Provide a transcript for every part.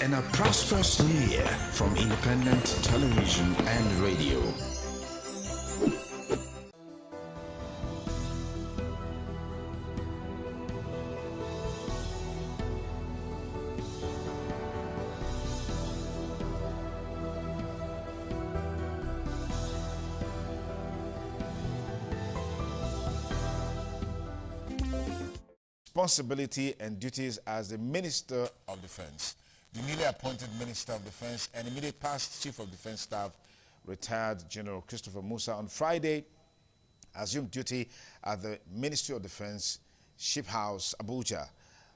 and a prosperous new year from Independent Television and Radio. Responsibility and duties as the Minister of Defense. The newly appointed Minister of Defense and immediate past Chief of Defense Staff, retired General Christopher Musa, on Friday assumed duty at the Ministry of Defense, Ship House, Abuja.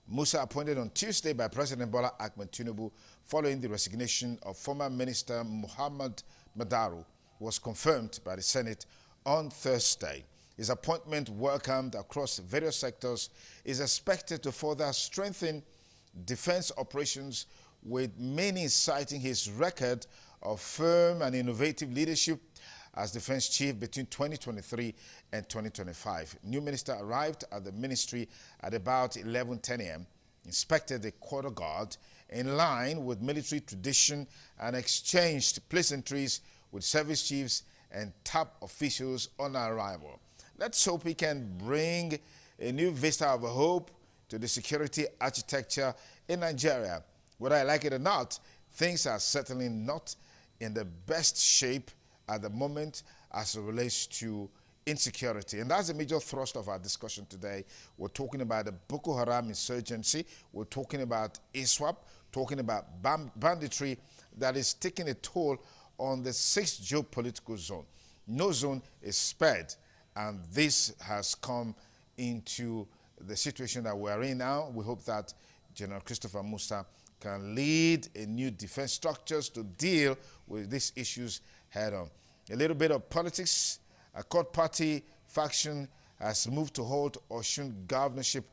Musa, appointed on Tuesday by President Bola Ahmed Tinubu following the resignation of former Minister Muhammad Madaru, was confirmed by the Senate on Thursday. His appointment, welcomed across various sectors, is expected to further strengthen defense operations, with many citing his record of firm and innovative leadership as defense chief between 2023 and 2025. New minister arrived at the ministry at about 11:10 a.m., inspected the quarter guard in line with military tradition, and exchanged pleasantries with service chiefs and top officials on arrival. Let's hope he can bring a new vista of hope to the security architecture in Nigeria. Whether I like it or not, things are certainly not in the best shape at the moment as it relates to insecurity. And that's the major thrust of our discussion today. We're talking about the Boko Haram insurgency. We're talking about ISWAP, talking about banditry that is taking a toll on the 6th geopolitical zone. No zone is spared. And this has come into the situation that we're in now. We hope that General Christopher Musa can lead a new defense structures to deal with these issues head on. A little bit of politics. A court party faction has moved to hold Osun governorship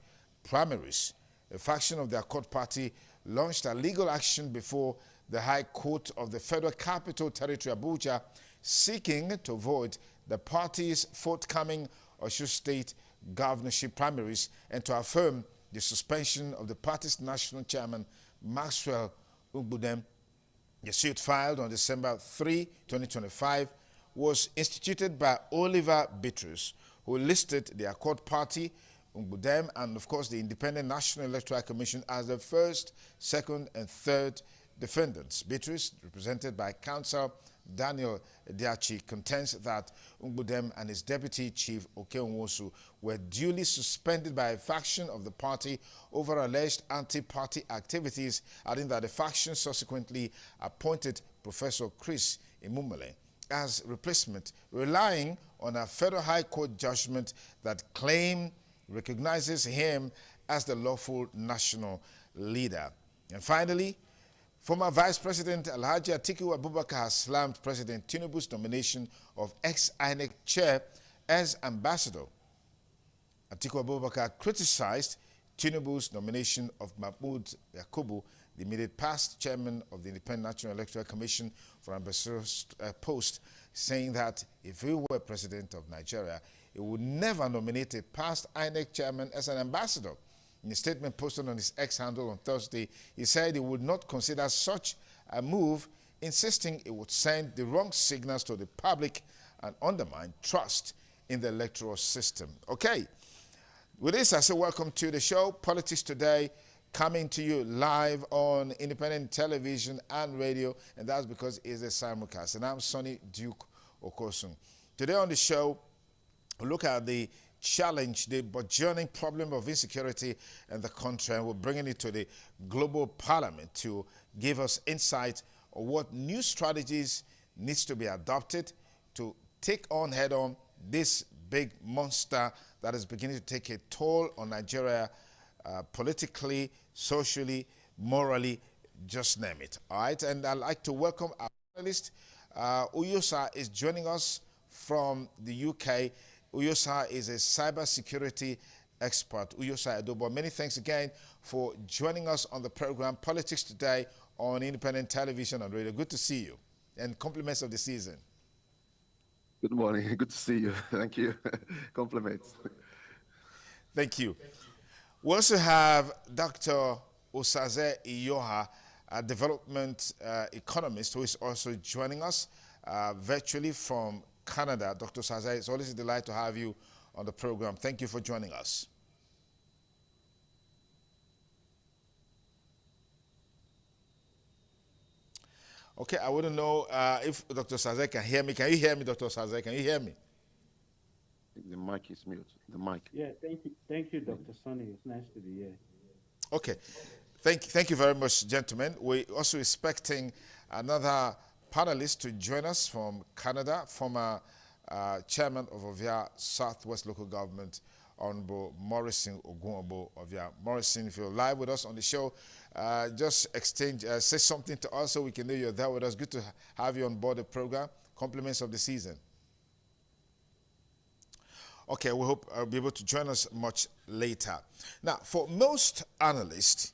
primaries. A faction of their court party launched a legal action before the High Court of the Federal Capital Territory, Abuja, seeking to void the party's forthcoming Osun State governorship primaries and to affirm the suspension of the party's national chairman, Maxwell Ugbudem. The suit, filed on December 3, 2025, was instituted by Oliver Bitrus, who listed the Accord Party, Ugbudem, and of course the Independent National Electoral Commission as the first, second, and third defendants. Bitrus, represented by counsel Daniel Diachi, contends that Ugbudem and his deputy chief Okeonwosu were duly suspended by a faction of the party over alleged anti-party activities, adding that the faction subsequently appointed Professor Chris Imumale as replacement, relying on a federal high court judgment that recognizes him as the lawful national leader. And finally, former Vice President Alhaji Atiku Abubakar has slammed President Tinubu's nomination of ex-INEC chair as ambassador. Atiku Abubakar criticized Tinubu's nomination of Mahmoud Yakubu, the immediate past chairman of the Independent National Electoral Commission, for ambassador's post, saying that if he were president of Nigeria, he would never nominate a past INEC chairman as an ambassador. In a statement posted on his X handle on Thursday, he said he would not consider such a move, insisting it would send the wrong signals to the public and undermine trust in the electoral system. Okay, with this, I say welcome to the show, Politics Today, coming to you live on Independent Television and Radio, and that's because it's a simulcast. And I'm Sonny Duke Okosun. Today on the show, we'll look at the challenge, the burgeoning problem of insecurity in the country, and we're bringing it to the global parliament to give us insight on what new strategies needs to be adopted to take on head-on this big monster that is beginning to take a toll on Nigeria politically, socially, morally, just name it. All right, and I'd like to welcome our panelist. Uyosa is joining us from the UK. Uyosa is a cybersecurity expert. Uyosa Adobo, many thanks again for joining us on the program Politics Today on Independent Television and Radio. Good to see you, and compliments of the season. Good morning. Good to see you. Thank you. Compliments. Thank you. We also have Dr. Osaze Iyoha, a development economist who is also joining us virtually from Canada. Dr. Sazai, it's always a delight to have you on the program. Thank you for joining us. Okay, I wouldn't know if Dr. Sazai can hear me. Can you hear me, Dr. Sazai? Can you hear me? The mic is mute. The mic. Yeah, thank you, Dr. Sonny. It's nice to be here. Okay, thank you very much, gentlemen. We're also expecting another panelist to join us from Canada, former chairman of Ovia Southwest Local Government, Honorable Morrison Ogunabo Ovia. Morrison, if you're live with us on the show, just say something to us so we can know you're there with us. Good to have you on board the program. Compliments of the season. Okay, we hope you'll be able to join us much later. Now, for most analysts,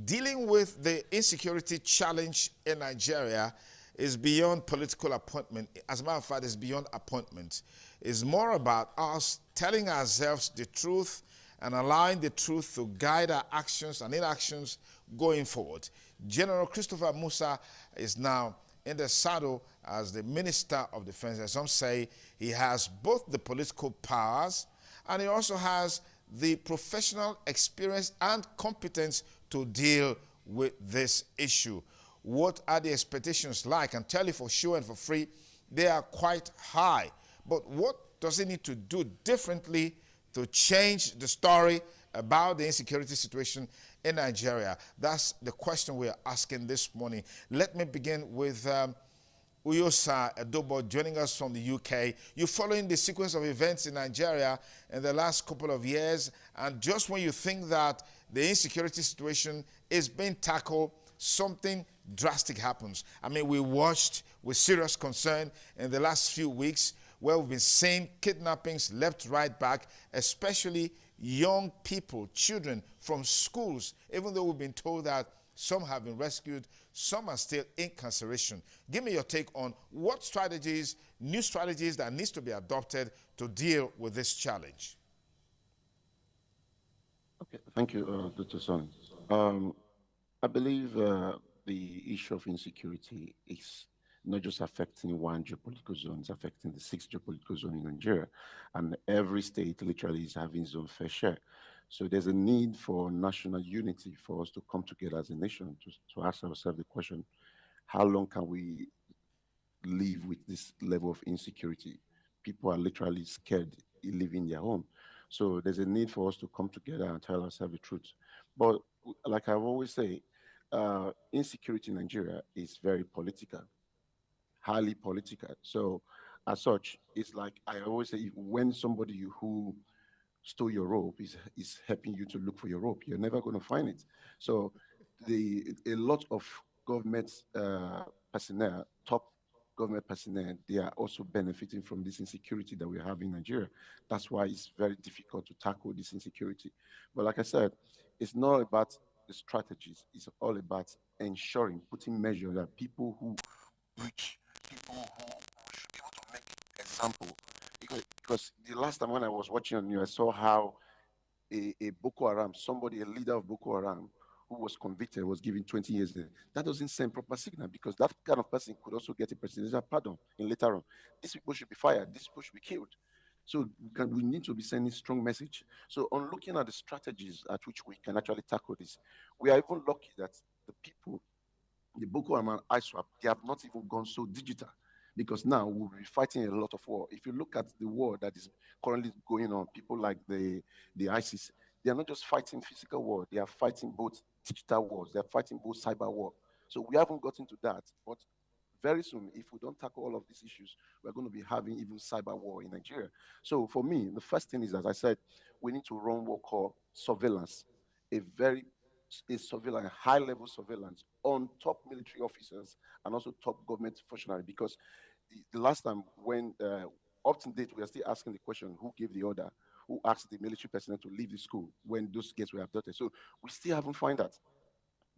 dealing with the insecurity challenge in Nigeria is beyond political appointment. As a matter of fact, it's beyond appointment. It's more about us telling ourselves the truth and allowing the truth to guide our actions and inactions going forward. General Christopher Musa is now in the saddle as the Minister of Defense. As some say, he has both the political powers and he also has the professional experience and competence to deal with this issue. What are the expectations like? I can tell you for sure and for free, they are quite high. But what does he need to do differently to change the story about the insecurity situation in Nigeria? That's the question we are asking this morning. Let me begin with Uyosa Edobo joining us from the UK. You're following the sequence of events in Nigeria in the last couple of years, and just when you think that the insecurity situation is being tackled, something drastic happens. I mean, we watched with serious concern in the last few weeks where we've been seeing kidnappings left, right, back, especially young people, children from schools, even though we've been told that some have been rescued, some are still incarceration. Give me your take on what strategies, new strategies that needs to be adopted to deal with this challenge. Okay, thank you, Dr. Son. I believe the issue of insecurity is not just affecting one geopolitical zone, it's affecting the 6 geopolitical zones in Nigeria. And every state literally is having its own fair share. So there's a need for national unity for us to come together as a nation to ask ourselves the question, how long can we live with this level of insecurity? People are literally scared leaving their home. So there's a need for us to come together and tell ourselves the truth. But like I've always say, insecurity in Nigeria is very political, highly political. So as such, it's like I always say, when somebody who stole your rope is helping you to look for your rope, you're never going to find it. So a lot of government personnel, top government personnel, they are also benefiting from this insecurity that we have in Nigeria. That's why it's very difficult to tackle this insecurity. But like I said, it's not about the strategies. It's all about ensuring, putting measures that people who reach, people who should be able to make example. Because the last time when I was watching on you, I saw how a Boko Haram, somebody, a leader of Boko Haram, who was convicted, was given 20 years. That doesn't send proper signal because that kind of person could also get a presidential pardon in later on. These people should be fired. These people should be killed. So we need to be sending strong message. So on looking at the strategies at which we can actually tackle this, we are even lucky that the people, the Boko Haram and ISWAP, they have not even gone so digital because now we'll be fighting a lot of war. If you look at the war that is currently going on, people like the ISIS, they are not just fighting physical war, they are fighting both digital wars, they're fighting both cyber war. So we haven't gotten to that, but very soon, if we don't tackle all of these issues, we're going to be having even cyber war in Nigeria. So for me, the first thing is, as I said, we need to run what we call surveillance, a very surveillance, high level surveillance on top military officers and also top government functionaries. Because the last time when up to date, we are still asking the question, who gave the order? Who asked the military personnel to leave the school when those gates were abducted? So we still haven't found that.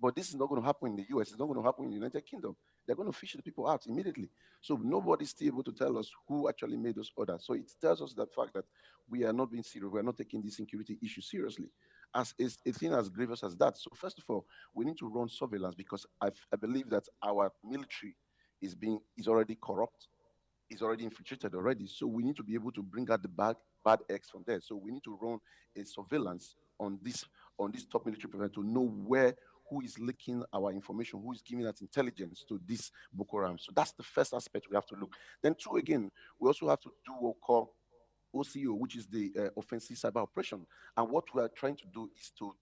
But this is not going to happen in the US. It's not going to happen in the United Kingdom. They're going to fish the people out immediately. So nobody's still able to tell us who actually made those orders. So it tells us that fact that we are not being serious. We are not taking this security issue seriously. as is a thing as grievous as that. So first of all, we need to run surveillance because I believe that our military is already corrupt, is already infiltrated already. So we need to be able to bring out the bad eggs from there. So we need to run a surveillance on this top military personnel to know who is leaking our information, who is giving that intelligence to this Boko Haram. So that's the first aspect we have to look. Then two again, we also have to do what we call OCO, which is the offensive cyber operation. And what we are trying to do is to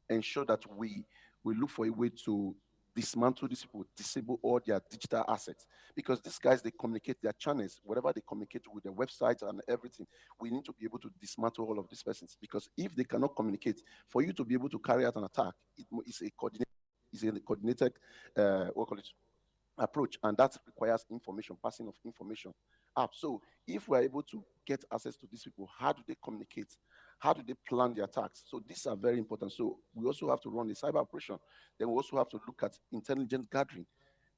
ensure that we look for a way to dismantle these people, disable all their digital assets. Because these guys, they communicate their channels, whatever they communicate with their website and everything, we need to be able to dismantle all of these persons. Because if they cannot communicate, for you to be able to carry out an attack, it's a coordinated, what call it, approach, and that requires information, passing of information up. So if we're able to get access to these people, how do they communicate? How do they plan the attacks? So these are very important. So we also have to run a cyber operation. Then we also have to look at intelligence gathering,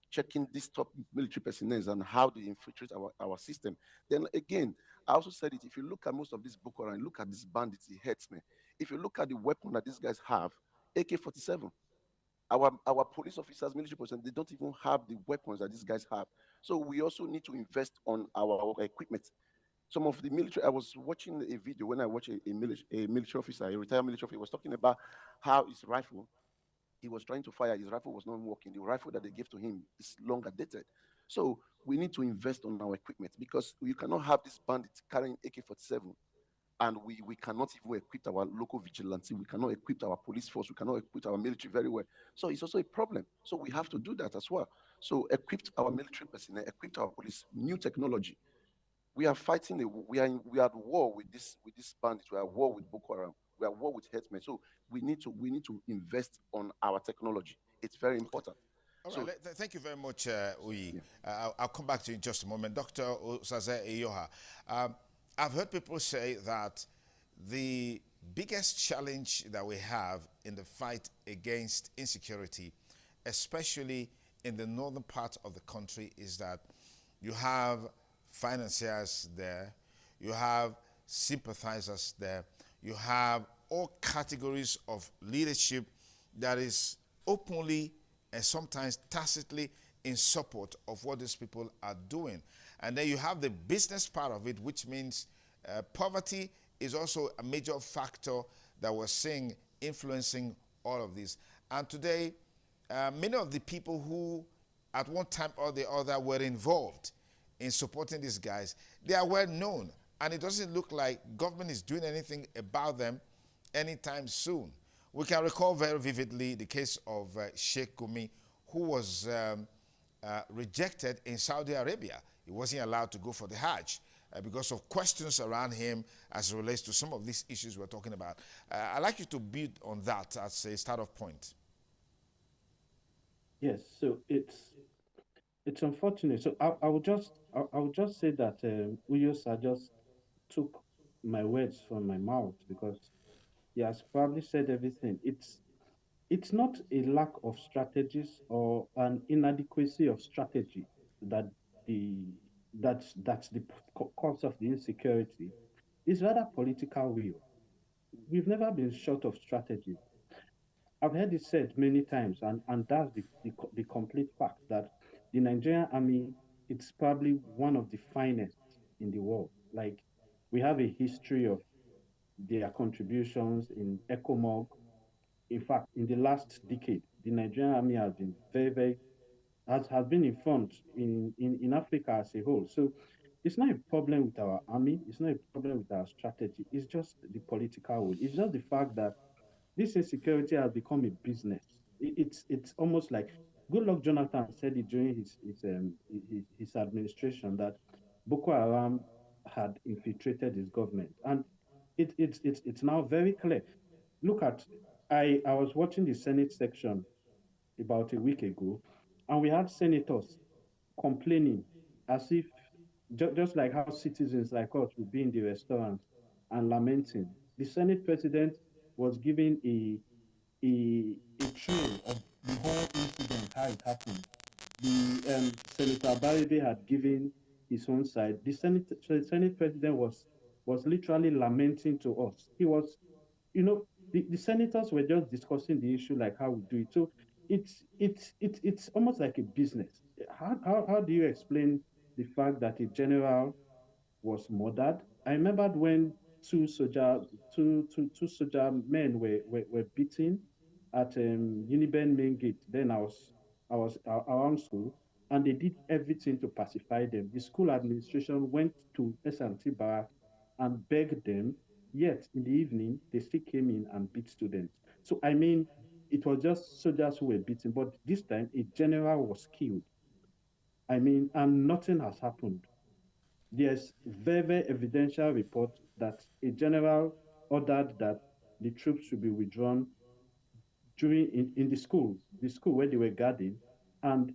checking these top military personnel and how they infiltrate our system. Then again, I also said it, if you look at most of these Boko Haram, look at these bandits, it hurts me. If you look at the weapon that these guys have, AK-47, our police officers, military personnel, they don't even have the weapons that these guys have. So we also need to invest on our equipment. Some of the military, I was watching a video when I watched a military officer, a retired military officer, was talking about how his rifle, he was trying to fire, his rifle was not working. The rifle that they gave to him is longer dated. So we need to invest on our equipment because you cannot have this bandit carrying AK-47 and we cannot even equip our local vigilante, we cannot equip our police force, we cannot equip our military very well. So it's also a problem. So we have to do that as well. So equip our military personnel, equip our police, new technology. We are fighting, we are at war with this bandits, we are at war with Boko Haram, we are at war with herdsmen. So we need to invest on our technology. It's very important. All So right, thank you very much, Uyi. yeah. I'll come back to you in just a moment. Dr. Osaze Iyoha, I've heard people say that the biggest challenge that we have in the fight against insecurity, especially in the northern part of the country, is that you have financiers there, you have sympathizers there, you have all categories of leadership that is openly and sometimes tacitly in support of what these people are doing. And then you have the business part of it, which means poverty is also a major factor that we're seeing influencing all of this. And today, many of the people who at one time or the other were involved in supporting these guys, they are well known. And it doesn't look like government is doing anything about them anytime soon. We can recall very vividly the case of Sheikh Gumi, who was rejected in Saudi Arabia. He wasn't allowed to go for the Hajj because of questions around him as it relates to some of these issues we're talking about. I'd like you to build on that as a start-off point. Yes, so it's unfortunate. So I would just say that Uyosa just took my words from my mouth because he has probably said everything. It's not a lack of strategies or an inadequacy of strategy that the that's the cause of the insecurity. It's rather political will. We've never been short of strategy. I've heard it said many times, and that's the complete fact that the Nigerian army, it's probably one of the finest in the world. Like, we have a history of their contributions in ECOMOG. In fact, in the last decade, the Nigerian army has been has been in front in Africa as a whole. So it's not a problem with our army, it's not a problem with our strategy, it's just the political will. It's just the fact that this insecurity has become a business. It's almost like Goodluck Jonathan said it during his administration that Boko Haram had infiltrated his government, and it's now very clear. Look at I was watching the Senate section about a week ago, and we had senators complaining as if just like how citizens like us would be in the restaurant and lamenting. The Senate president was giving a trail of the whole incident, how it happened. The Senator Baribe had given his own side. The Senate president was literally lamenting to us. He was, you know, the senators were just discussing the issue like how we do it. So it's almost like a business. How do you explain the fact that a general was murdered? I remembered when two soldier men were beaten at Uniben main gate. Then I was around school, and they did everything to pacify them. The school administration went to S&T Barrack and begged them. Yet in the evening, they still came in and beat students. So I mean, it was just soldiers who were beaten, but this time a general was killed. I mean, and nothing has happened. There's very evidential report that a general ordered that the troops should be withdrawn during in the school where they were guarding, and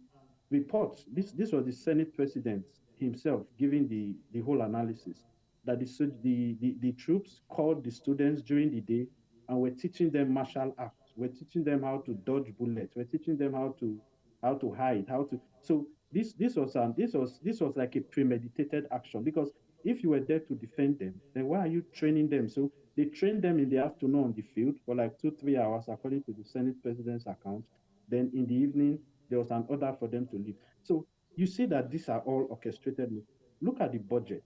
reports. This was the Senate president himself giving the whole analysis that the troops called the students during the day and were teaching them martial arts. We're teaching them how to dodge bullets. We're teaching them how to hide, how to. So this was like a premeditated action, because if you were there to defend them, then why are you training them? So they trained them in the afternoon on the field for like 2, 3 hours, according to the Senate president's account. Then in the evening, there was an order for them to leave. So you see that these are all orchestrated. Look at the budget.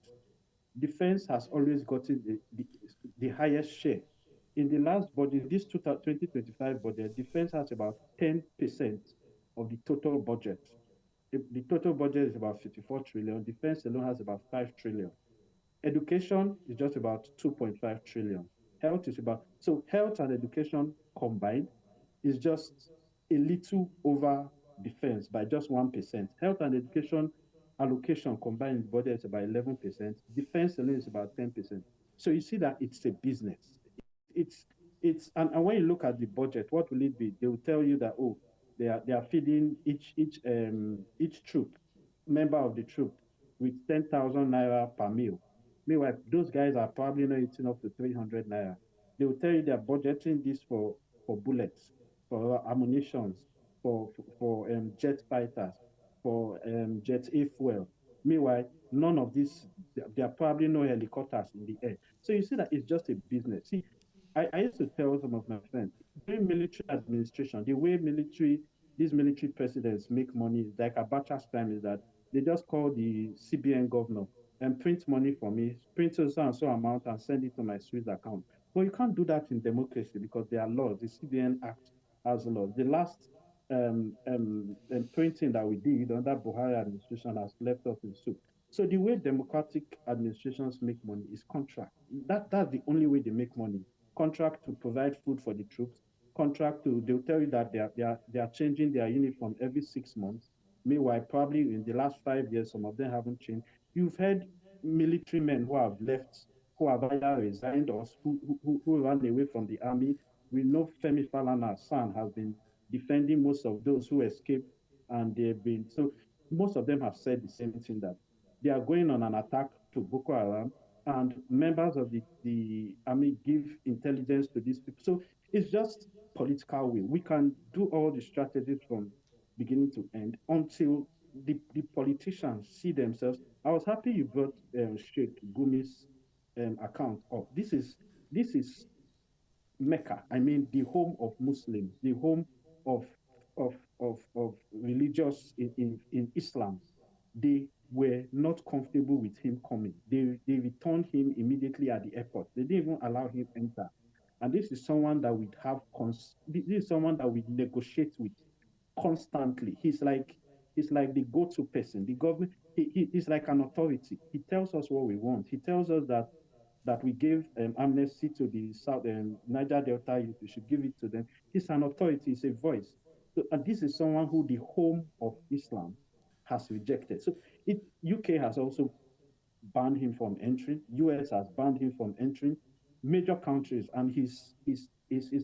Defense has always gotten the highest share. In the last budget, this 2025 budget, defense has about 10% of the total budget. The total budget is about 54 trillion. Defense alone has about 5 trillion. Education is just about 2.5 trillion. Health is about, so health and education combined is just a little over defense by just 1%. Health and education allocation combined in the budget is about 11%. Defense alone is about 10%. So you see that it's a business. It's and when you look at the budget, what will it be? They will tell you that, oh, they are feeding each troop, member of the troop, with 10,000 naira per meal. Meanwhile, those guys are probably not eating up to 300 naira. They will tell you they are budgeting this for bullets, for ammunitions, for jet fighters, for jet A fuel. Meanwhile, none of this, there are probably no helicopters in the air. So you see that it's just a business. See, I used to tell some of my friends, during military administration, the way these military presidents make money, like Abacha's time, is that they just call the CBN governor and print money for me, print so and so amount and send it to my Swiss account. But you can't do that in democracy because there are laws. The CBN Act has laws. The last printing that we did under Buhari administration has left us in soup. So the way democratic administrations make money is contract. That's the only way they make money. Contract to provide food for the troops. Contract to, they'll tell you that they are changing their uniform every 6 months. Meanwhile, probably in the last 5 years, some of them haven't changed. You've had military men who have left, who have either resigned or who ran away from the army. We know Femi Falana's son has been defending most of those who escaped, and they've been, so most of them have said the same thing, that they are going on an attack to Boko Haram, and members of the army give intelligence to these people. So it's just political will. We can do all the strategies from beginning to end until the politicians see themselves. I was happy you brought Sheikh Gumi's account up. This is Mecca. I mean, the home of Muslims, the home of of religious in Islam. They were not comfortable with him coming. They returned him immediately at the airport. They didn't even allow him enter. And this is someone that we'd have this is someone that we negotiate with constantly. He's like the go-to person. The government, he's like an authority. He tells us what we want. He tells us that we gave amnesty to the South Niger Delta youth. We should give it to them. He's an authority. He's a voice. So, and this is someone who the home of Islam has rejected. So UK has also banned him from entering. US has banned him from entering major countries, and he's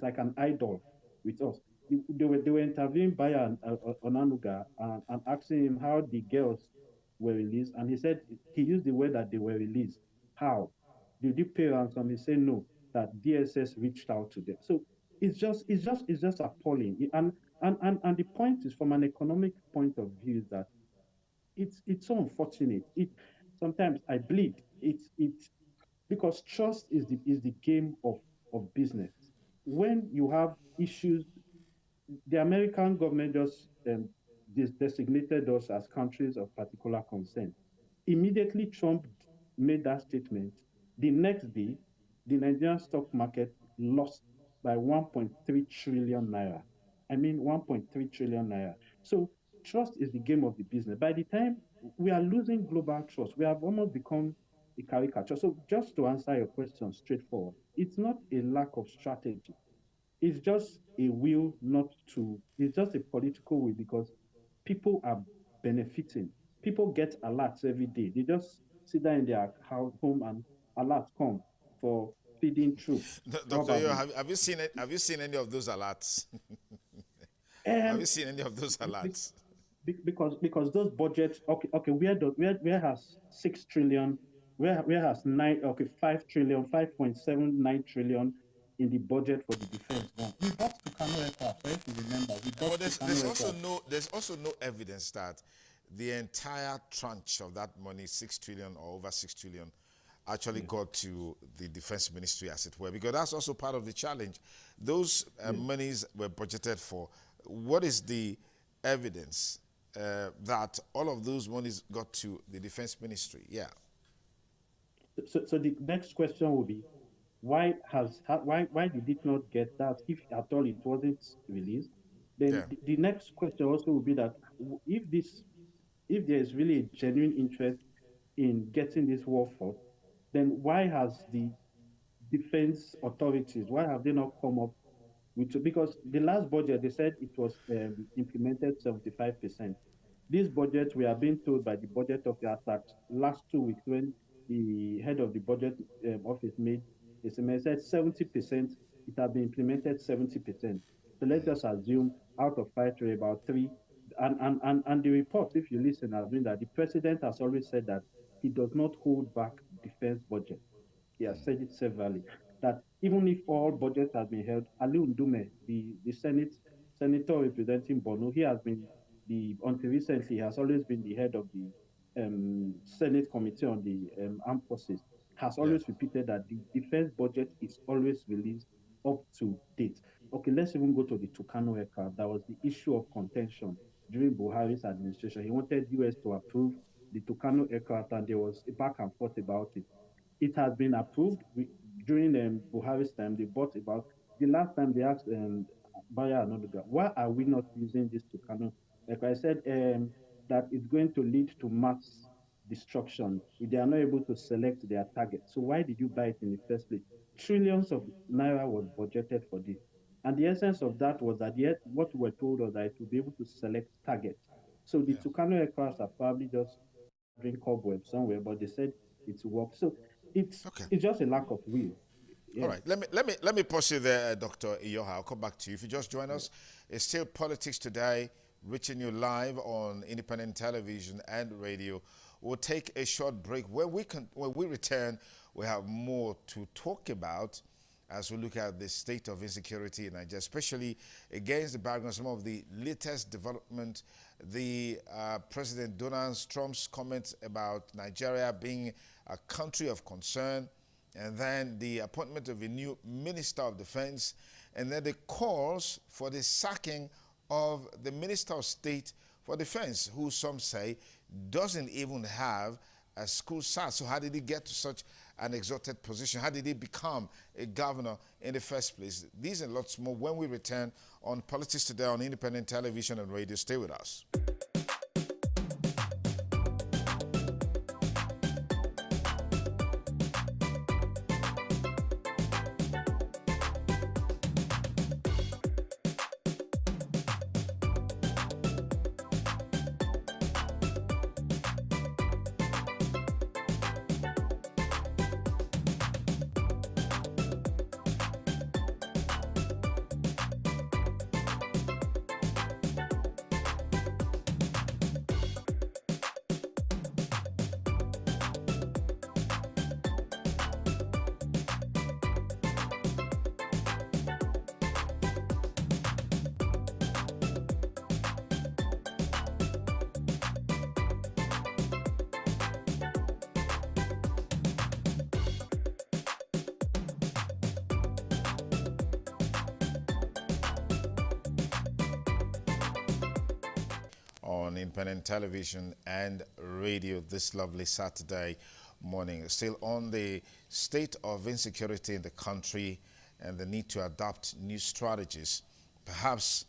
like an idol with us. They were interviewing Bayan Onanuga and asking him how the girls were released, and he said he used the word that they were released. How? Did you pay ransom? He said no, that DSS reached out to them. So it's just appalling. And the point is, from an economic point of view, is that it's so unfortunate. It sometimes I bleed. It's because trust is the game of business. when you have issues, the American government just designated us as countries of particular concern. Immediately, Trump made that statement. The next day, the Nigerian stock market lost by 1.3 trillion naira. I mean, 1.3 trillion naira. So, trust is the game of the business. By the time we are losing global trust, we have almost become a caricature. So, just to answer your question straightforward, it's not a lack of strategy, it's just a will not to, it's just a political will because people are benefiting. People get alerts every day. They just sit down in their house, home, and alerts come for feeding troops, Dr. Yo, probably. have you seen it? Have you seen any of those alerts? Have you And seen any of those alerts? because those budgets, okay, where has 6 trillion, where has 5 trillion, 5.79 trillion in the budget for the defense gone? We bought Tucano aircraft, if you remember. We bought But there's Tucano also aircraft. there's also no evidence that the entire tranche of that money, 6 trillion or over 6 trillion, actually got to the defense ministry, as it were, because that's also part of the challenge. Those monies were budgeted for. What is the evidence that all of those monies got to the defense ministry? Yeah. So the next question will be, why did it not get that if at all it wasn't released? Then Yeah. the next question also will be that if there is really a genuine interest in getting this war fought, then why has the defense authorities, why have they not come up with, because the last budget they said it was implemented 75%. This budget, we are being told by the budget office that last 2 weeks when the head of the budget office made a statement, said 70%, it has been implemented 70%. So let's just assume out of 5 to about 3. And the report, if you listen, has been that the president has always said that he does not hold back defense budget. He has said it severally, that even if all budgets have been held, Ali Ndume, the senator representing Borno, he has been until recently, he has always been the head of the Senate Committee on the Armed Forces, has always repeated that the defense budget is always released up to date. Okay, let's even go to the Tucano aircraft. That was the issue of contention during Buhari's administration. He wanted US to approve the Tucano aircraft, and there was a back and forth about it. It has been approved. During Buhari's time, they bought about, the last time they asked Bayer and Oduga, why are we not using this Tucano? Like I said, that it's going to lead to mass destruction if they are not able to select their target. So why did you buy it in the first place? Trillions of naira was budgeted for this. And the essence of that was that yet what we were told was that it would be able to select targets. So the Tucano aircraft are probably just doing cobweb somewhere, but they said it works. So it's just a lack of will. Yeah. All right, let me pause you there, Dr. Iyoha. I'll come back to you. If you just join us, it's still Politics Today, reaching you live on independent television and radio. We'll take a short break. When we return, we have more to talk about as we look at the state of insecurity in Nigeria, especially against the background of some of the latest development, the President Donald Trump's comments about Nigeria being a country of concern, and then the appointment of a new Minister of Defense, and then the calls for the sacking of the Minister of State for Defense, who some say doesn't even have a school cert. So how did he get to such an exalted position? How did he become a governor in the first place? These and lots more when we return on Politics Today on independent television and radio. Stay with us. on Independent Television and Radio this lovely Saturday morning. Still on the state of insecurity in the country and the need to adopt new strategies. Perhaps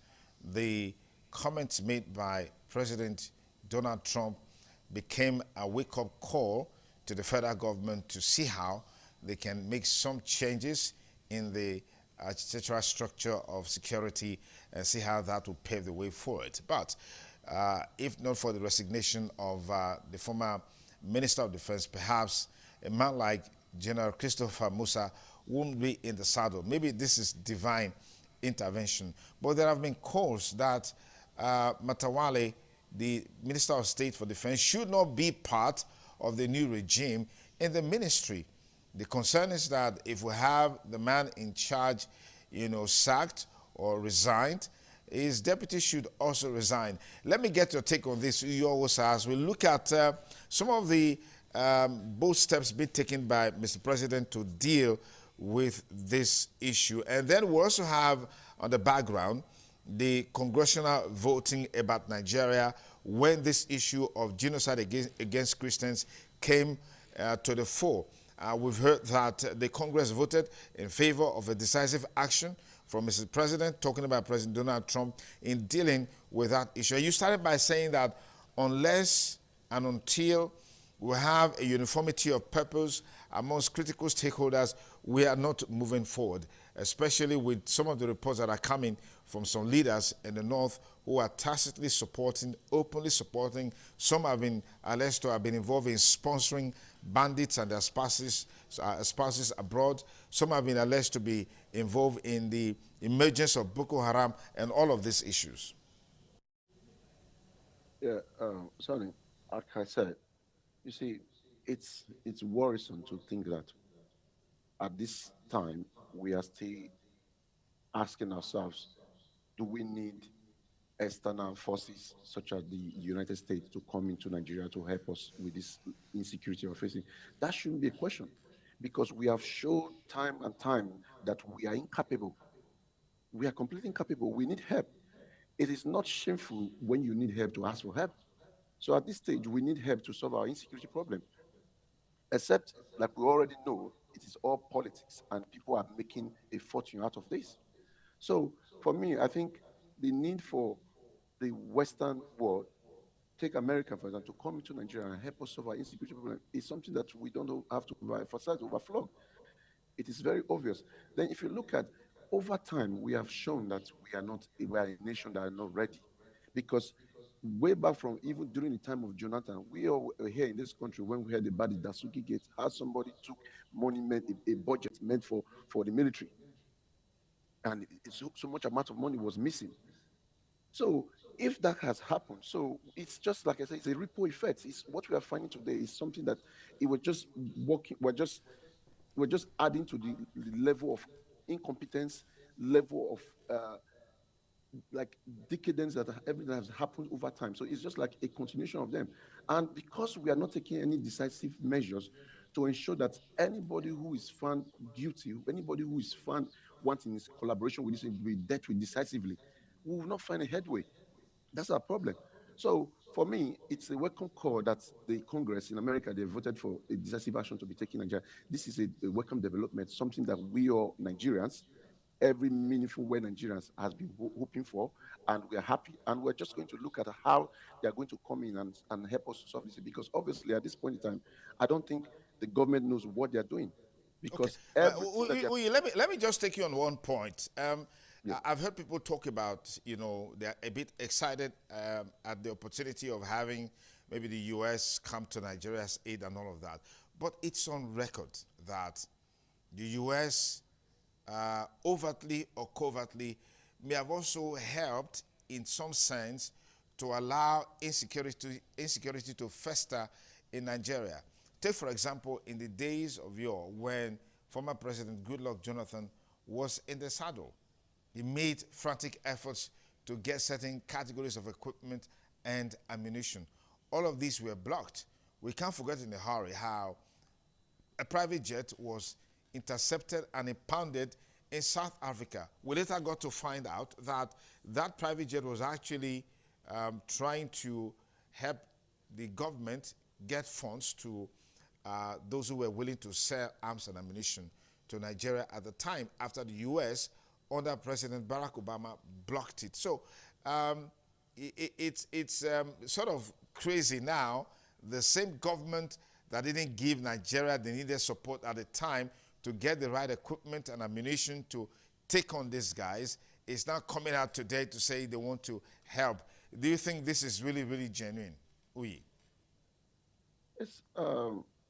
the comments made by President Donald Trump became a wake-up call to the federal government to see how they can make some changes in the architectural structure of security and see how that will pave the way for it. But if not for the resignation of the former Minister of Defense, perhaps a man like General Christopher Musa won't be in the saddle. Maybe this is divine intervention. But there have been calls that Matawale, the Minister of State for Defense, should not be part of the new regime in the ministry. The concern is that if we have the man in charge, sacked or resigned, his deputy should also resign. Let me get your take on this, Uyowosa, as we look at some of the bold steps being taken by Mr. President to deal with this issue. And then we also have on the background the congressional voting about Nigeria when this issue of genocide against Christians came to the fore. We've heard that the Congress voted in favor of a decisive action from Mr. President, talking about President Donald Trump in dealing with that issue. You started by saying that unless and until we have a uniformity of purpose amongst critical stakeholders, we are not moving forward, especially with some of the reports that are coming from some leaders in the North who are tacitly supporting, openly supporting. Some have been alleged to have been involved in sponsoring bandits and their spouses abroad. Some have been alleged to be involved in the emergence of Boko Haram and all of these issues. Yeah, Sonny, like I said, you see, it's worrisome to think that at this time we are still asking ourselves, do we need external forces such as the United States to come into Nigeria to help us with this insecurity we're facing? That shouldn't be a question, because we have shown time and time that we are incapable. We are completely incapable. We need help. It is not shameful when you need help to ask for help. So at this stage, we need help to solve our insecurity problem. Except, like we already know, it is all politics and people are making a fortune out of this. So for me, I think the need for the Western world, take America for example, to come into Nigeria and help us solve our insecurity problem is something that we don't have to emphasize, overflow. It is very obvious. Then if you look at over time, we have shown that we are a nation that are not ready. Because way back from even during the time of Jonathan, we all were here in this country when we had the bad Dasuki Gate, how somebody took money, made a budget meant for the military. And so much amount of money was missing. So if that has happened, so it's just like I said, it's a ripple effect. It's what we are finding today is something that it was just working. We're just adding to the level of incompetence, level of like decadence that everything has happened over time. So it's just like a continuation of them. And because we are not taking any decisive measures to ensure that anybody who is found guilty, anybody who is found wanting this collaboration with this will be dealt with decisively, we will not find a headway. That's our problem. So for me, it's a welcome call that the Congress in America, they voted for a decisive action to be taken in Nigeria. This is a welcome development, something that we all Nigerians, every meaningful way Nigerians has been hoping for, and we are happy. And we're just going to look at how they are going to come in and help us solve this. Because obviously at this point in time, I don't think the government knows what they're doing. Because let me just take you on one point. Yeah. I've heard people talk about, they're a bit excited at the opportunity of having maybe the U.S. come to Nigeria's aid and all of that. But it's on record that the U.S. Overtly or covertly may have also helped in some sense to allow insecurity to fester in Nigeria. Take, for example, in the days of yore when former President Goodluck Jonathan was in the saddle. He made frantic efforts to get certain categories of equipment and ammunition. All of these were blocked. We can't forget in a hurry how a private jet was intercepted and impounded in South Africa. We later got to find out that that private jet was actually trying to help the government get funds to those who were willing to sell arms and ammunition to Nigeria at the time after the U.S. under President Barack Obama blocked it. So it's sort of crazy now. The same government that didn't give Nigeria the needed support at the time to get the right equipment and ammunition to take on these guys is now coming out today to say they want to help. Do you think this is really, really genuine? Oui. Yes,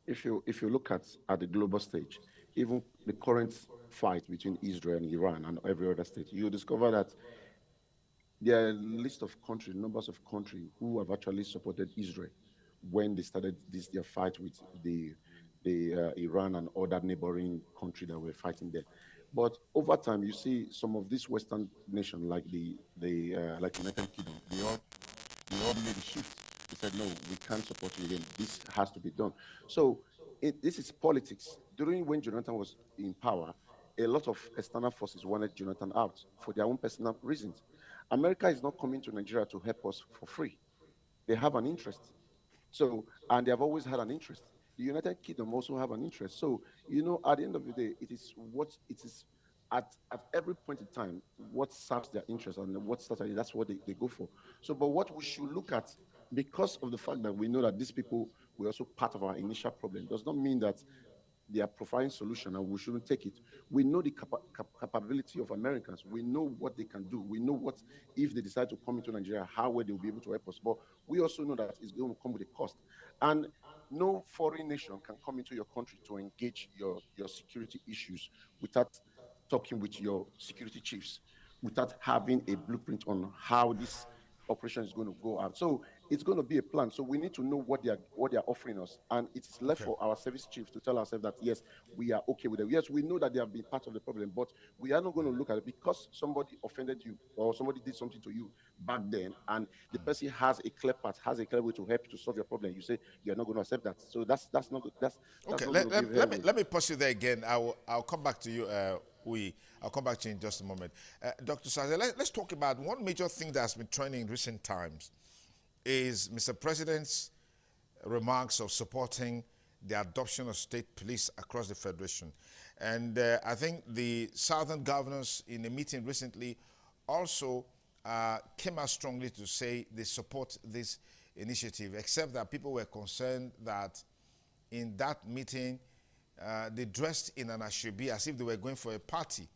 if you look at the global stage, even the current fight between Israel and Iran and every other state, you discover that there are a list of countries, numbers of countries who have actually supported Israel when they started their fight with the Iran and other neighboring country that were fighting there. But over time, you see some of these Western nations, like the like United Kingdom, they all made a shift. They said, no, we can't support you again. This has to be done. So this is politics. During when Jonathan was in power, a lot of external forces wanted Jonathan out for their own personal reasons. America is not coming to Nigeria to help us for free. They have an interest. So, and they have always had an interest. The United Kingdom also have an interest. So, at the end of the day, it is at every point in time, what serves their interest and what strategy, that's what they go for. So, but what we should look at, because of the fact that we know that these people were also part of our initial problem, does not mean that they are providing solution and we shouldn't take it. We know the capability of Americans. We know what they can do. We know what, if they decide to come into Nigeria, how well they'll be able to help us. But we also know that it's going to come with a cost. And no foreign nation can come into your country to engage your security issues without talking with your security chiefs, without having a blueprint on how this operation is going to go out. So it's going to be a plan. So we need to know what they are offering us, and it is left for our service chiefs to tell ourselves that yes, we are okay with it. Yes, we know that they have been part of the problem, but we are not going to look at it because somebody offended you or somebody did something to you back then, and the person has a clear path, has a clear way to help you to solve your problem. You say you are not going to accept that. So that's not Okay, not let, going to give let, let me let me pause you there again. I'll come back to you, I'll come back to you in just a moment. Dr. Saze, let's talk about one major thing that has been trending in recent times is Mr. President's remarks of supporting the adoption of state police across the Federation. And I think the Southern governors in a meeting recently also came out strongly to say they support this initiative, except that people were concerned that in that meeting, they dressed in an ashobi as if they were going for a party.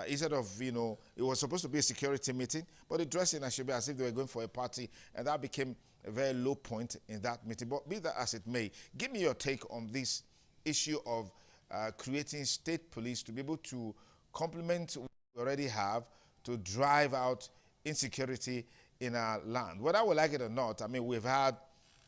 Instead of, it was supposed to be a security meeting, but they dressed in ashobi as if they were going for a party, and that became a very low point in that meeting. But be that as it may, give me your take on this issue of creating state police to be able to complement what we already have to drive out insecurity in our land. Whether we like it or not, I mean, we've had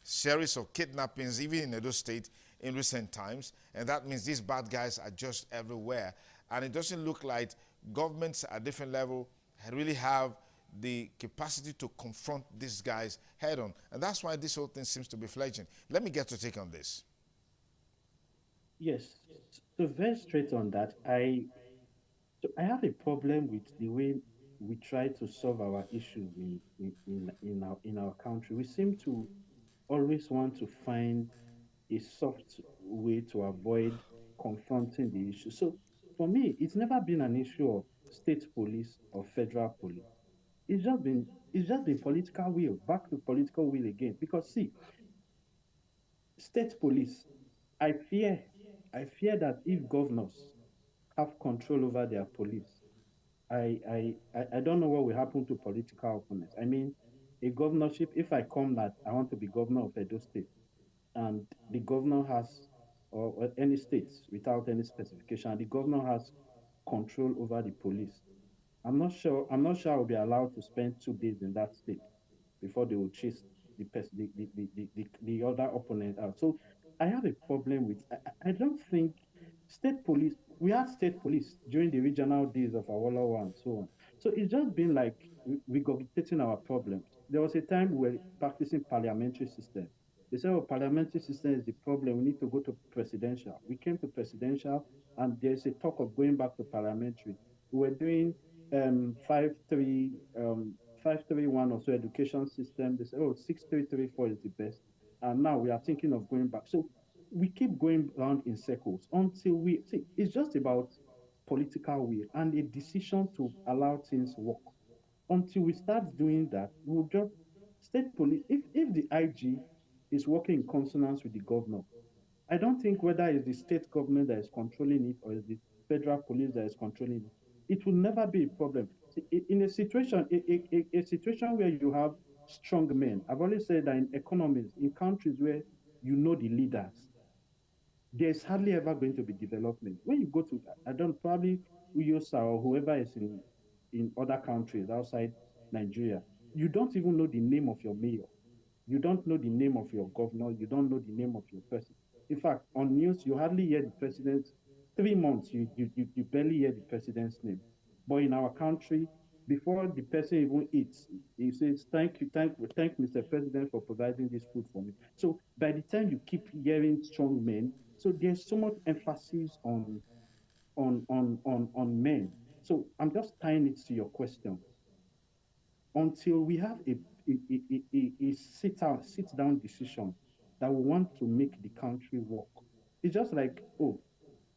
series of kidnappings, even in Edo State, in recent times, and that means these bad guys are just everywhere. And it doesn't look like governments at different level really have the capacity to confront these guys head on. And that's why this whole thing seems to be fledgling. Let me get your take on this. Yes. So very straight on that. I have a problem with the way we try to solve our issues in our country. We seem to always want to find a soft way to avoid confronting the issue. So for me, it's never been an issue of state police or federal police. It's just been political will, back to political will again. Because see, state police, I fear, I fear that if governors have control over their police, I don't know what will happen to political opponents. I mean, a governorship, if I come that I want to be governor of Edo State, and the governor has, or any states without any specification, the governor has control over the police. I'm not sure I'll be allowed to spend 2 days in that state before they will chase the other opponent out. So I have a problem with. I don't think state police. We had state police during the regional days of Awolowo and so on. So it's just been like regurgitating our problems. There was a time we were practicing parliamentary system. They said, "Oh, parliamentary system is the problem. We need to go to presidential." We came to presidential, and there's a talk of going back to parliamentary. We were doing 5-3 531 or so education system. They say, oh, 6334 is the best. And now we are thinking of going back. So we keep going around in circles until we see it's just about political will and a decision to allow things work. Until we start doing that, we'll just state police. If the IG is working in consonance with the governor, I don't think whether it's the state government that is controlling it or it's the federal police that is controlling it, it will never be a problem. In a situation, a situation where you have strong men, I've always said that in economies, in countries where you know the leaders, there's hardly ever going to be development. When you go to, I don't probably USA or whoever is in other countries outside Nigeria, you don't even know the name of your mayor. You don't know the name of your governor. You don't know the name of your president. In fact, on news, you hardly hear the president. 3 months, you barely hear the president's name. But in our country, before the person even eats, he says, thank Mr. President for providing this food for me. So by the time you keep hearing strong men, so there's so much emphasis on men. So I'm just tying it to your question. Until we have a sit down decision that we want to make the country work. It's just like, oh,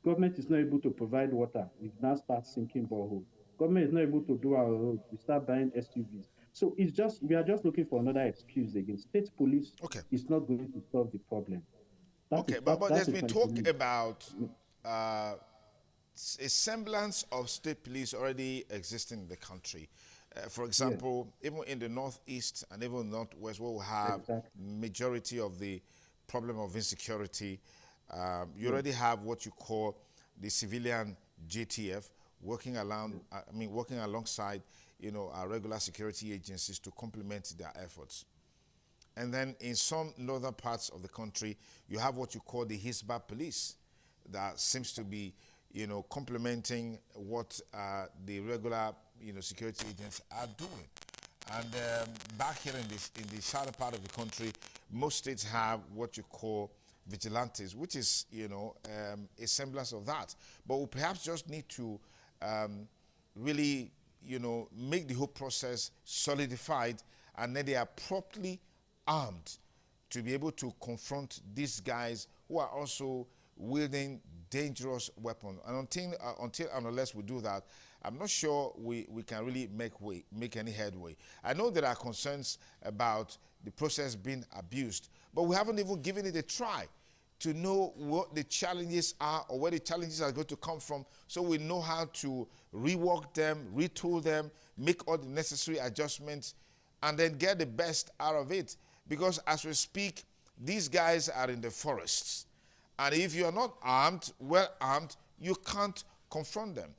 government is not able to provide water, we now start sinking borehole. Government is not able to do our roads, we start buying SUVs. So it's just we are just looking for another excuse again. State police Okay. is not going to solve the problem. That Okay, is but that there's is been my talk belief. about uh, a semblance of state police already existing in the country. For Yes, example, even in the northeast and even northwest, where we have exactly. majority of the problem of insecurity, you Yes, already have what you call the civilian JTF working along. yes, I mean, working alongside, our regular security agencies to complement their efforts. And then in some northern parts of the country, you have what you call the Hisba police that seems to be, complementing what the regular, security agents are doing. And back here in the southern part of the country, most states have what you call vigilantes, which is, a semblance of that. But we perhaps just need to really, make the whole process solidified, and then they are properly armed to be able to confront these guys who are also wielding dangerous weapons. And until and unless we do that, I'm not sure we can really make any headway. I know there are concerns about the process being abused, but we haven't even given it a try to know what the challenges are or where the challenges are going to come from, so we know how to rework them, retool them, make all the necessary adjustments, and then get the best out of it. Because as we speak, these guys are in the forests. And if you're not armed, well armed, you can't confront them.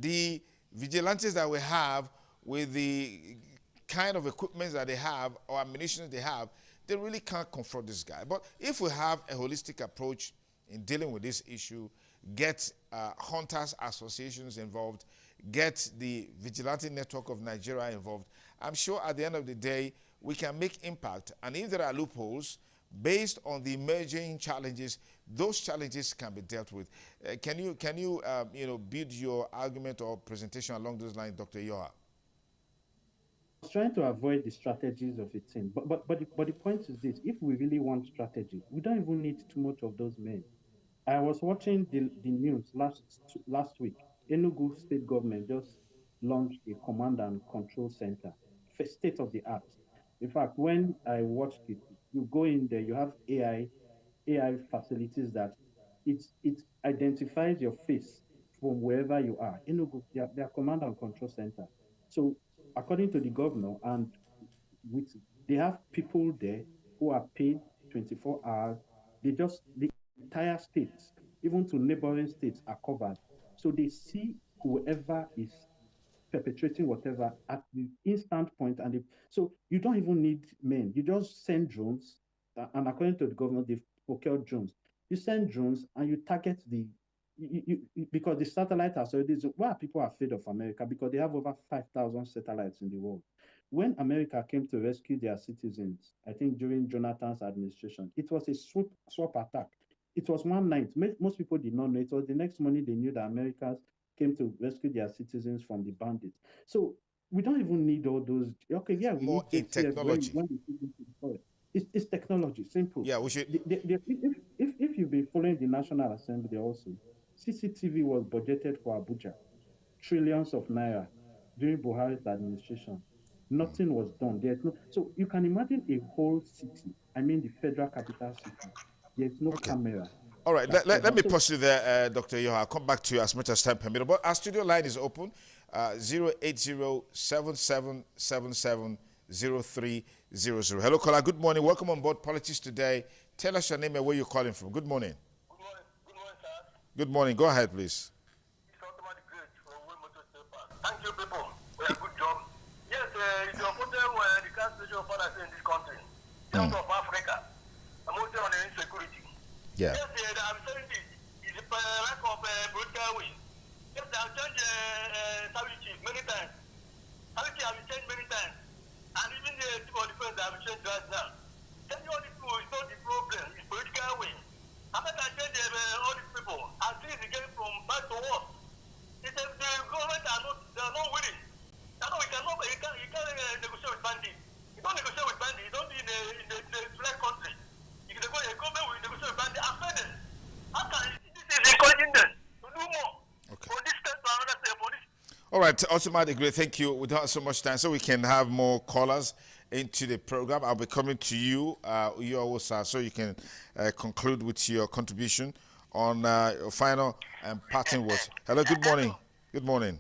The vigilantes that we have, with the kind of equipment that they have or ammunition they have, they really can't confront this guy. But if we have a holistic approach in dealing with this issue, get hunters associations involved, get the Vigilante Network of Nigeria involved, I'm sure at the end of the day, we can make impact. And if there are loopholes, based on the emerging challenges, those challenges can be dealt with. Can you build your argument or presentation along those lines, Dr. Yoha? I was trying to avoid the strategies of a team, but the point is this: if we really want strategy, we don't even need too much of those men. I was watching the news last week. Enugu state government just launched a command and control center, state of the art. In fact, when I watched it, you go in there, you have AI facilities that it identifies your face from wherever you are. Enugu, their command and control center. So according to the governor, and with they have people there who are paid 24 hours. The entire states, even to neighboring states, are covered. So they see whoever is perpetrating whatever at the instant point, and so you don't even need men. You just send drones, and according to the government, they've procured drones. You send drones and you target because the satellite has already. Why people are afraid of America? Because they have over 5,000 satellites in the world. When America came to rescue their citizens, I think during Jonathan's administration, it was a swap attack. It was one night. Most people did not know. It was the next morning they knew that Americans came to rescue their citizens from the bandits. So we don't even need all those. Okay, yeah, we More need in 10 years technology. when we put into the soil. It's technology, simple. Yeah, we should. If you've been following the National Assembly also, CCTV was budgeted for Abuja, trillions of naira during Buhari's administration. Nothing was done. There's no, so you can imagine a whole city, I mean the federal capital city, there's no Okay. camera All right, that let ever. me So pause you there, Dr. Yoha. I'll come back to you as much as time permits. But our studio line is open, 080-7777-0300. Hello, caller. Good morning. Welcome on board Politics Today. Tell us your name and where you're calling from. Good morning. Good morning. Good morning, sir. Good morning. Go ahead, please. It's automatic great from Wilmot State Park. Thank you, people, for a good job. Yes, it's your problem the cancellation of fathers in this country, South of Africa, and mostly on the insecurity. Yeah. Yes, I'm saying this is a lack of political will. Yes, I've changed service chief many times. Service chief have been changed many times. And even the chief of defense have been changed right now. Telling all these people is not the problem, it's political will. America change all these people, and things are getting from bad to worse. It's the government they are not willing. I know you can't negotiate with bandits. You don't negotiate with bandits. You don't in the flag country. If the government will negotiate with bandits, after them. How can this is encouraging them to do more? Okay. For this state to another state, for this. All right, Ultimate Great, thank you. We don't have so much time, so we can have more callers into the program. I'll be coming to you, Uyowosa, so you can conclude with your contribution on your final and parting words. Hello, good morning. Good morning.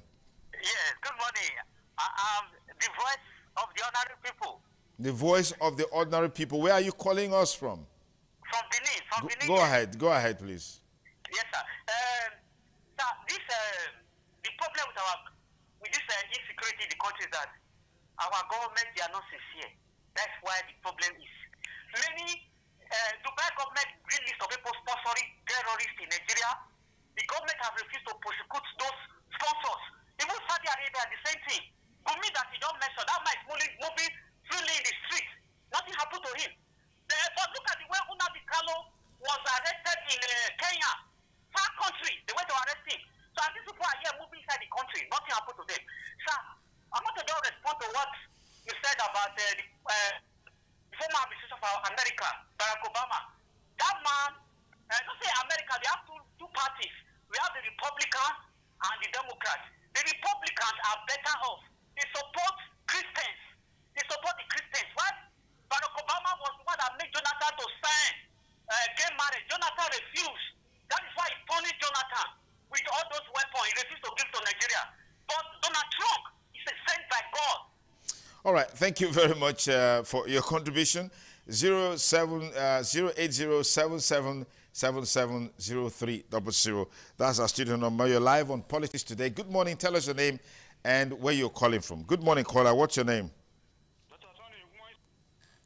Yes, good morning. I'm the voice of the ordinary people. The voice of the ordinary people. Where are you calling us from? From Benin. From Benin. Go ahead, please. Yes, sir. Sir, this the problem with this insecurity in the country is that our government they are not sincere. That's why the problem is many. Dubai government released of people sponsoring terrorists in Nigeria. The government has refused to prosecute those sponsors. Even Saudi Arabia, the same thing. Gumi that you don't mention, that man is moving freely in the street. Nothing happened to him. But look at the way Nnamdi Kanu was arrested in Kenya, far country. They went to arrest him. So and these people are here moving inside the country. Nothing happened to them. Sir, I want to just respond to what you said about the former administration of America, Barack Obama. That man, don't say America, they have two parties. We have the Republicans and the Democrats. The Republicans are better off. They support Christians. They support the Christians. Why? Barack Obama was the one that made Jonathan to sign gay marriage. Jonathan refused. That is why he punished Jonathan with all those weapons. He refused to give to Nigeria. But Donald Trump is sent by God. All right, thank you very much for your contribution. 08077770300. That's our studio number. You're live on Politics Today. Good morning. Tell us your name and where you're calling from. Good morning, caller. What's your name?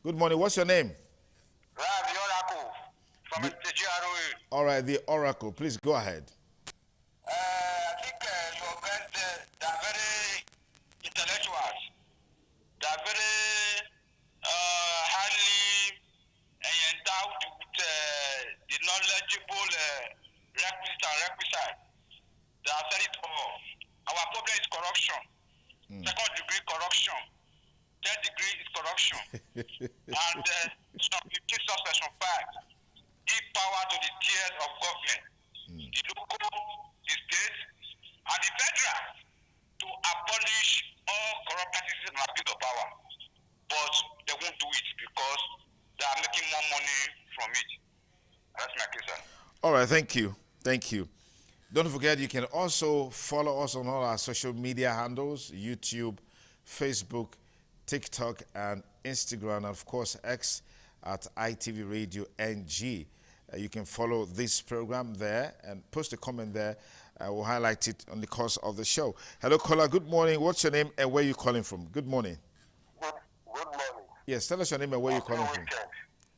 Good morning. What's your name? The Oracle from the GROA. All right, the Oracle. Please go ahead. I think your friends, they are very intellectuals. They are very highly endowed with the knowledgeable requisite. They are very all. Our problem is corruption. Second degree corruption. Third degree is corruption. And section 5. Give power to the tiers of government. The local, the state, and the federal to abolish all corrupt practices and abuse of power. But they won't do it because they are making more money from it. That's my case, sir. All right, thank you. Thank you. Don't forget, you can also follow us on all our social media handles, YouTube, Facebook, TikTok, and Instagram, and of course, X at ITV Radio NG. You can follow this program there and post a comment there. We'll highlight it on the course of the show. Hello, caller. Good morning. What's your name and where are you calling from? Good morning. Good morning. Yes, tell us your name and where you're calling from.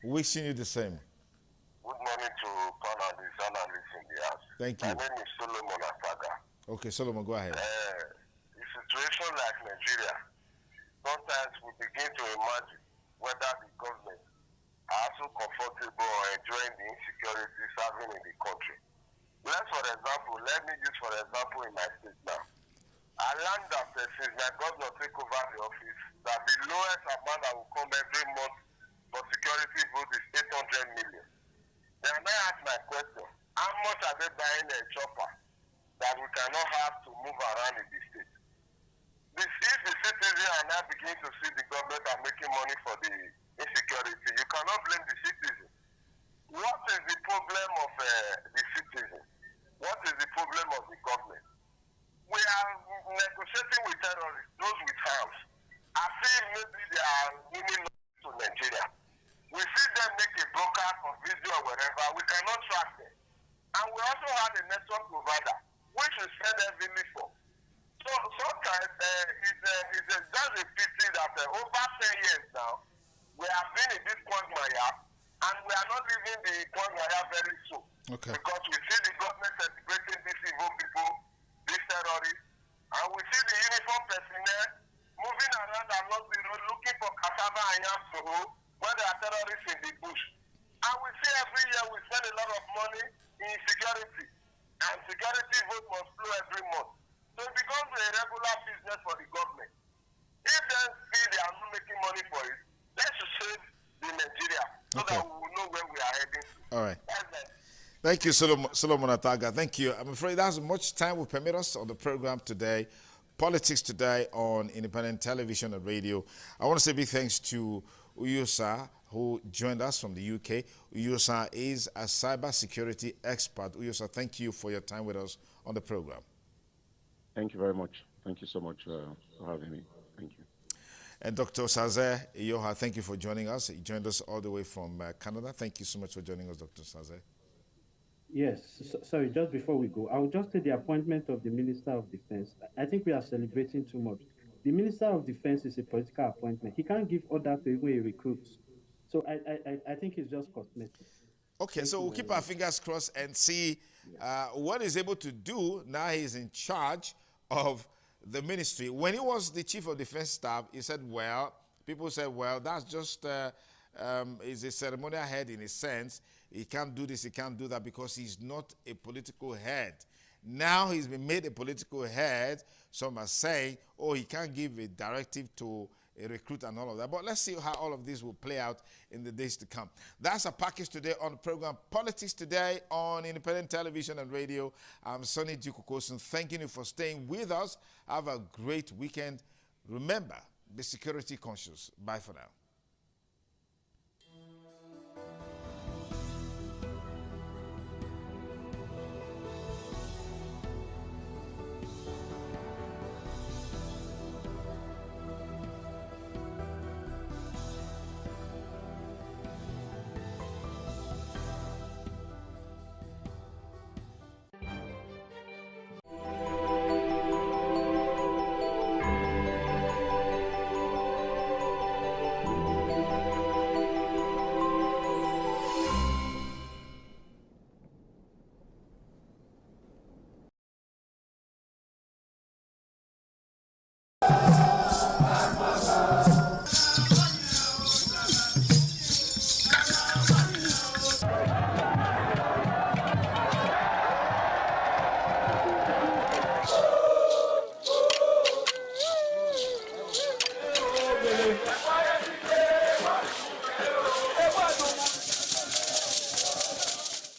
Wishing you the same. Good morning to panelists, analysts in the house. Thank you. My name is Solomon Asaga. Okay, Solomon, go ahead. A situation like Nigeria, sometimes we begin to imagine whether the government are also comfortable or enjoying the insecurity serving in the country. Let me use for example in my state now. I learned that since my governor took over the office, that the lowest amount that will come every month for security vote is 800 million. Then I ask my question, how much are they buying a chopper that we cannot have to move around in the state? This is the citizen and I begin to see the government are making money for the insecurity. You cannot blame the citizen. What is the problem of the citizen? What is the problem of the government? We are negotiating with terrorists, those with arms. I feel maybe they are winning to Nigeria. We see them make a broadcast or video or wherever. We cannot track them. And we also have a network provider, which we spend heavily for. So sometimes it's just a pity that over 10 years now, we have been in this quagmire, and we are not leaving the quagmire very soon. Okay. Because we see the government celebrating these evil people, these terrorists, and we see the uniform personnel moving around along the road looking for cassava and yam to hold when there are terrorists in the bush. And we see every year we spend a lot of money in security, and security vote must flow every month. So it becomes a regular business for the government. If they see they are not making money for it, they should save the Nigeria so that we will know where we are heading to. All right. Thank you, Solomon Ataga. Thank you. I'm afraid that's much time will permit us on the program today. Politics Today on Independent Television and Radio. I want to say big thanks to Uyusa, who joined us from the UK. Uyusa is a cybersecurity expert. Uyusa, thank you for your time with us on the program. Thank you very much. Thank you so much for having me. Thank you. And Dr. Saze Iyoha, thank you for joining us. He joined us all the way from Canada. Thank you so much for joining us, Dr. Saze. Yes, sorry, just before we go, I will just say the appointment of the Minister of Defense. I think we are celebrating too much. The Minister of Defense is a political appointment. He can't give order to even a recruit. So I think it's just cosmetic. Okay, so we'll keep our fingers crossed and see what he's able to do. Now he's in charge of the ministry. When he was the Chief of Defense Staff, he said, well, people said, well, that's just is a ceremonial head in a sense. He can't do this, he can't do that because he's not a political head. Now he's been made a political head. Some are saying, oh, he can't give a directive to a recruit and all of that. But let's see how all of this will play out in the days to come. That's a package today on the program Politics Today on Independent Television and Radio. I'm Sonny Dukukosun, thanking you for staying with us. Have a great weekend. Remember, be security conscious. Bye for now.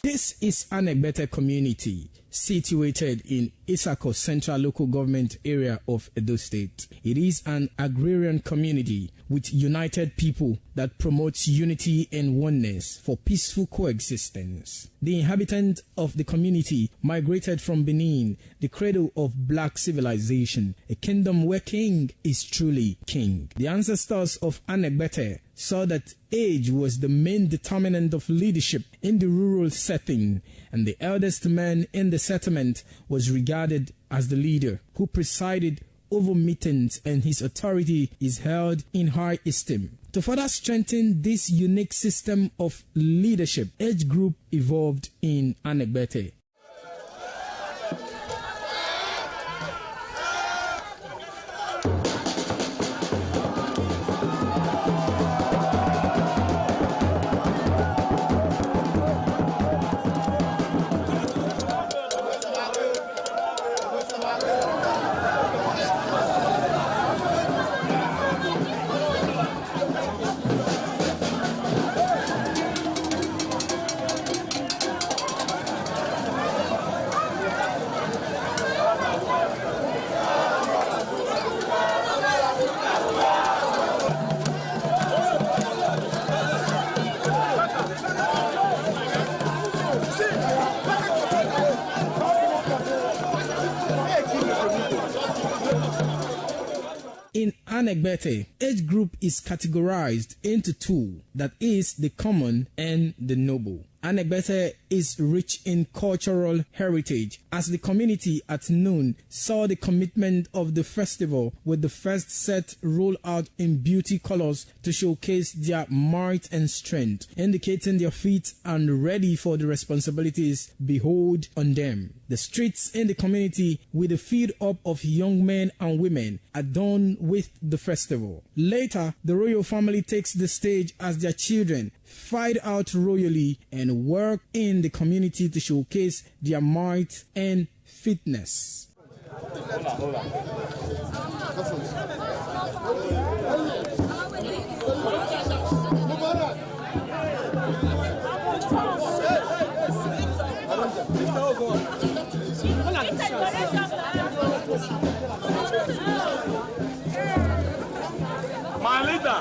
This is Anegbete community situated in Isako Central Local Government Area of Edo State. It is an agrarian community with united people that promotes unity and oneness for peaceful coexistence. The inhabitants of the community migrated from Benin, the cradle of black civilization, a kingdom where king is truly king. The ancestors of Anegbete saw that age was the main determinant of leadership in the rural setting, and the eldest man in the settlement was regarded as the leader who presided over meetings, and his authority is held in high esteem. To further strengthen this unique system of leadership, age group evolved in Anegbete. Anegbete, age group is categorized into two, that is, the common and the noble. Anegbete is rich in cultural heritage, as the community at noon saw the commitment of the festival with the first set roll out in beauty colors to showcase their might and strength, indicating their feet and ready for the responsibilities behold on them. The streets in the community with a feed up of young men and women adorned with the festival. Later, the royal family takes the stage as their children fight out royally and work in the community to showcase their might and fitness. My leader.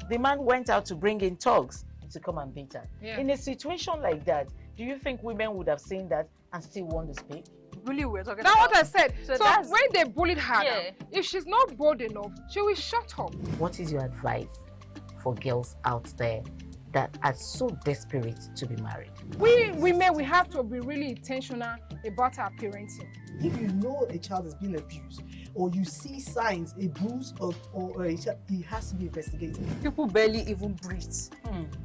The man went out to bring in thugs to come and beat her. Yeah. In a situation like that, do you think women would have seen that and still want to speak? Really, we're talking that's about. That's what I said. So that's, when they bullied her, yeah. If she's not bold enough, she will shut up. What is your advice for girls out there that are so desperate to be married? We women, we have to be really intentional about our parenting. If you know a child is being abused, or you see signs, a bruise or a child, it has to be investigated. People barely even breathe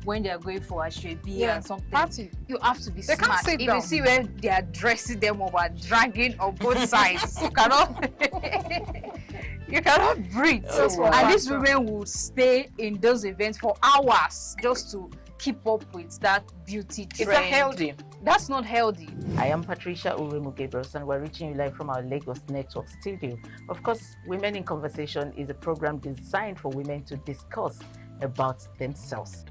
when they are going for a shrebi and something. Party. You have to be they smart. Can't sit if down. You see when they are dressing them or dragging on both sides, you cannot breathe. And these women will stay in those events for hours just to keep up with that beauty trend. Is that healthy? That's not healthy. I am Patricia Uremu Gabriels, and we're reaching you live from our Lagos Network studio. Of course, Women in Conversation is a program designed for women to discuss about themselves.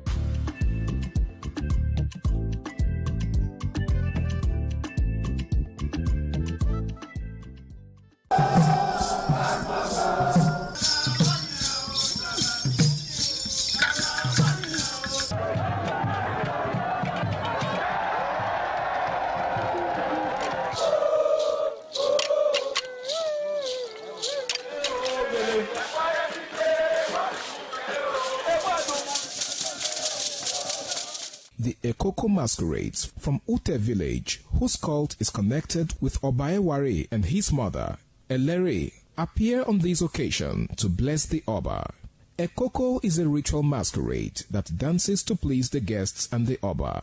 The Ekoko masquerades from Ute village, whose cult is connected with Obaeware and his mother, Elere, appear on this occasion to bless the Oba. Ekoko is a ritual masquerade that dances to please the guests and the Oba.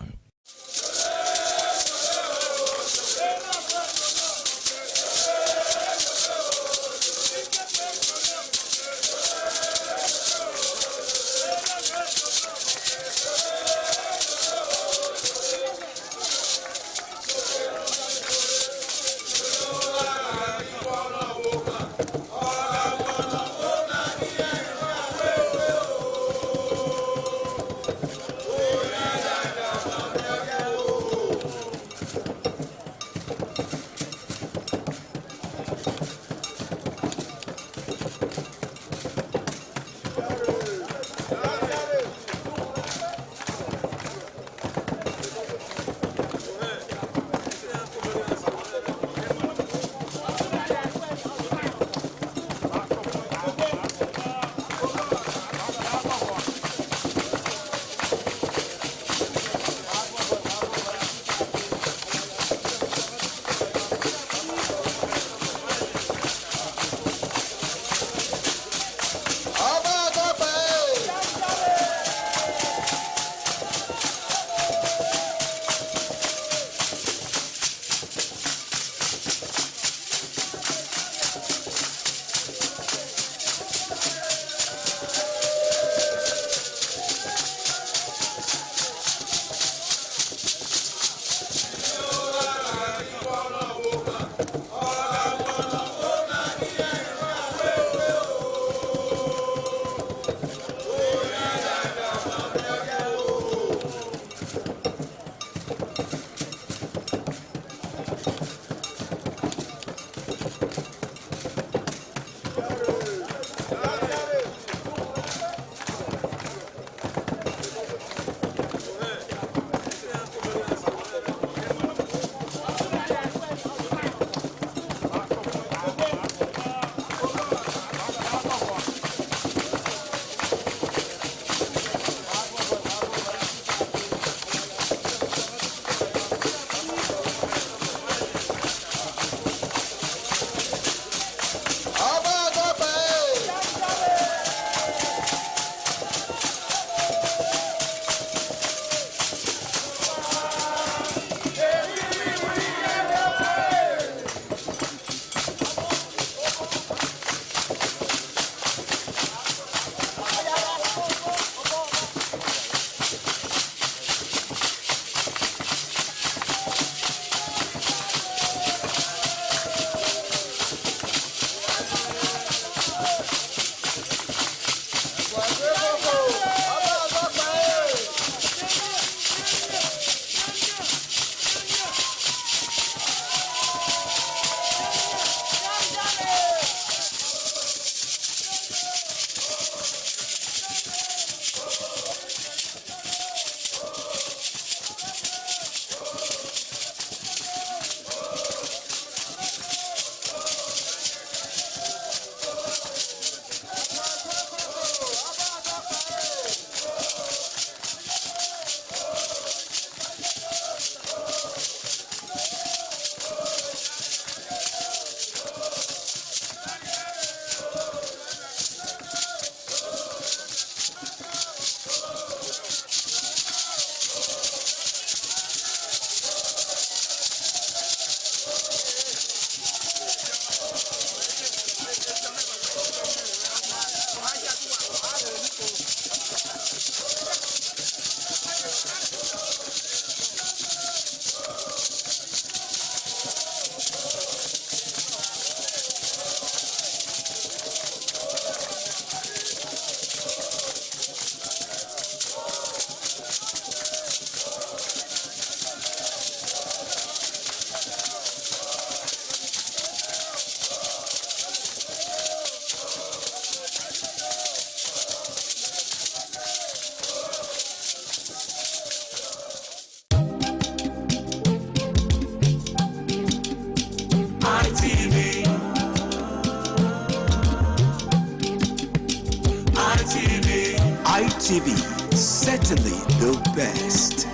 ITV, certainly the best.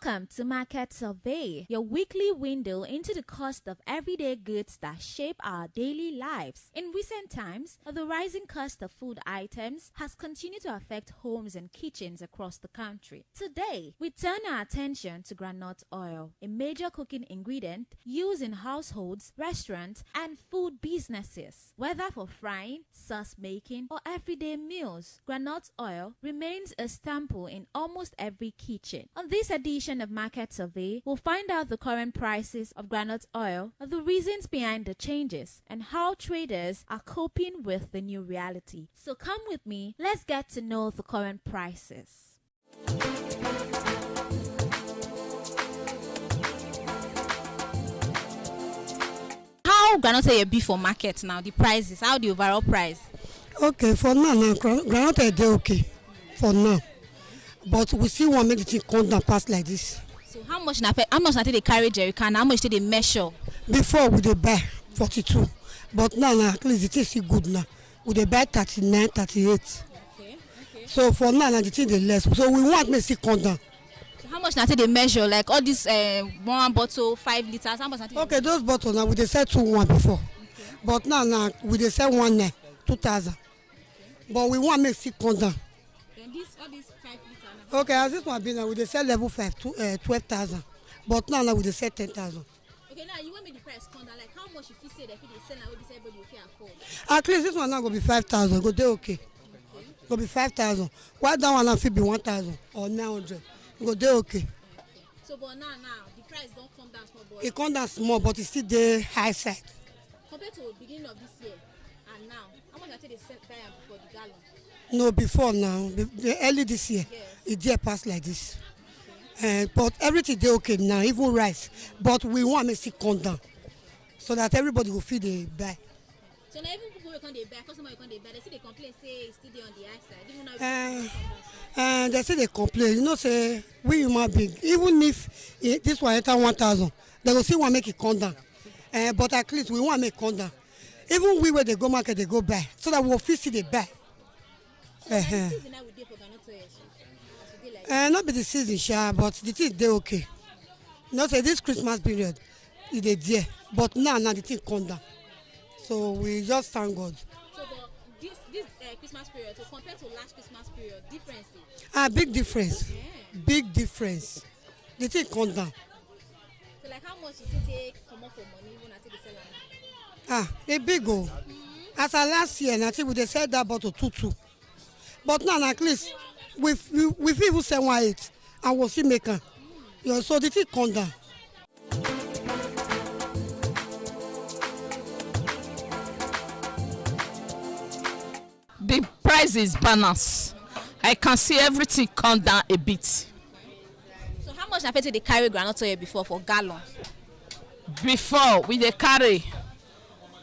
Welcome to Market Survey, your weekly window into the cost of everyday goods that shape our daily lives. In recent times, the rising cost of food items has continued to affect homes and kitchens across the country. Today, we turn our attention to groundnut oil, a major cooking ingredient used in households, restaurants, and food businesses. Whether for frying, sauce making, or everyday meals, groundnut oil remains a staple in almost every kitchen. On this edition of Market Survey, we'll find out the current prices of groundnut oil, the reasons behind the changes, and how traders are coping with the new reality. So come with me, let's get to know the current prices. How groundnut oil be for market now? The prices, how the overall price? Okay, for now, groundnut oil dey okay. for now. But we still want to make the thing come down past like this. So how much na they carry jerry can? How much did they measure? Before we dey buy 42, but now at least the thing still good now. We dey buy 39, 38. Okay. So for now the thing dey less. So we want make it come down. So how much na they measure? Like all this one bottle 5 liters. How much na Okay, those bottles now we dey sell 2,1 before. Okay. But now we dey sell 1,900, 2,000. Okay. But we want make it come down. Then all these 5 liters. Now. Okay, as this one be now we dey sell level 5 to 12,000. But now we dey sell 10,000. Okay, now you want me the price come down? Like how much if you say that if they sell now, this everybody will afford? At least this one now go be 5,000. Go dey okay. Go be 5,000. Why that one now fit be 1,000 or 900? Go dey okay. So but now the price don't come down small, but it come down small, but it still dey high side. Compared to the beginning of this year and now, how much I think they sell buy am before the gallon? No, before now, the early this year, yes. It dey pass like this. But everything dey okay now, even rice. But we want make it come down so that everybody will feel the buy. So now even people will come they buy, customer will come they buy. They see they complain, say it's still there on the high side. Even now, they say they complain. You know, say we human being. Even if this one enter 1,000, they will still want make it come down. But at least we want make it come down. Even we where they go market, they go buy, so that we will feel see they buy. Not be the season, sure, but the thing they okay. Not say this Christmas period, it dey there, but now the thing come down. So we just thank God. So but this Christmas period, so compared to last Christmas period, difference? Big difference. Yeah. Big difference. The thing come down. So like how much did it take come off for money when I take the seller? A big go. As of last year, I think we dey sell that bottle 2,2. But now at least we even sell 1,800 and we'll still make am. So the thing come down. The price is balanced. I can see everything come down a bit. So how much na fit they carry groundnut oil before for gallon? Before we dey carry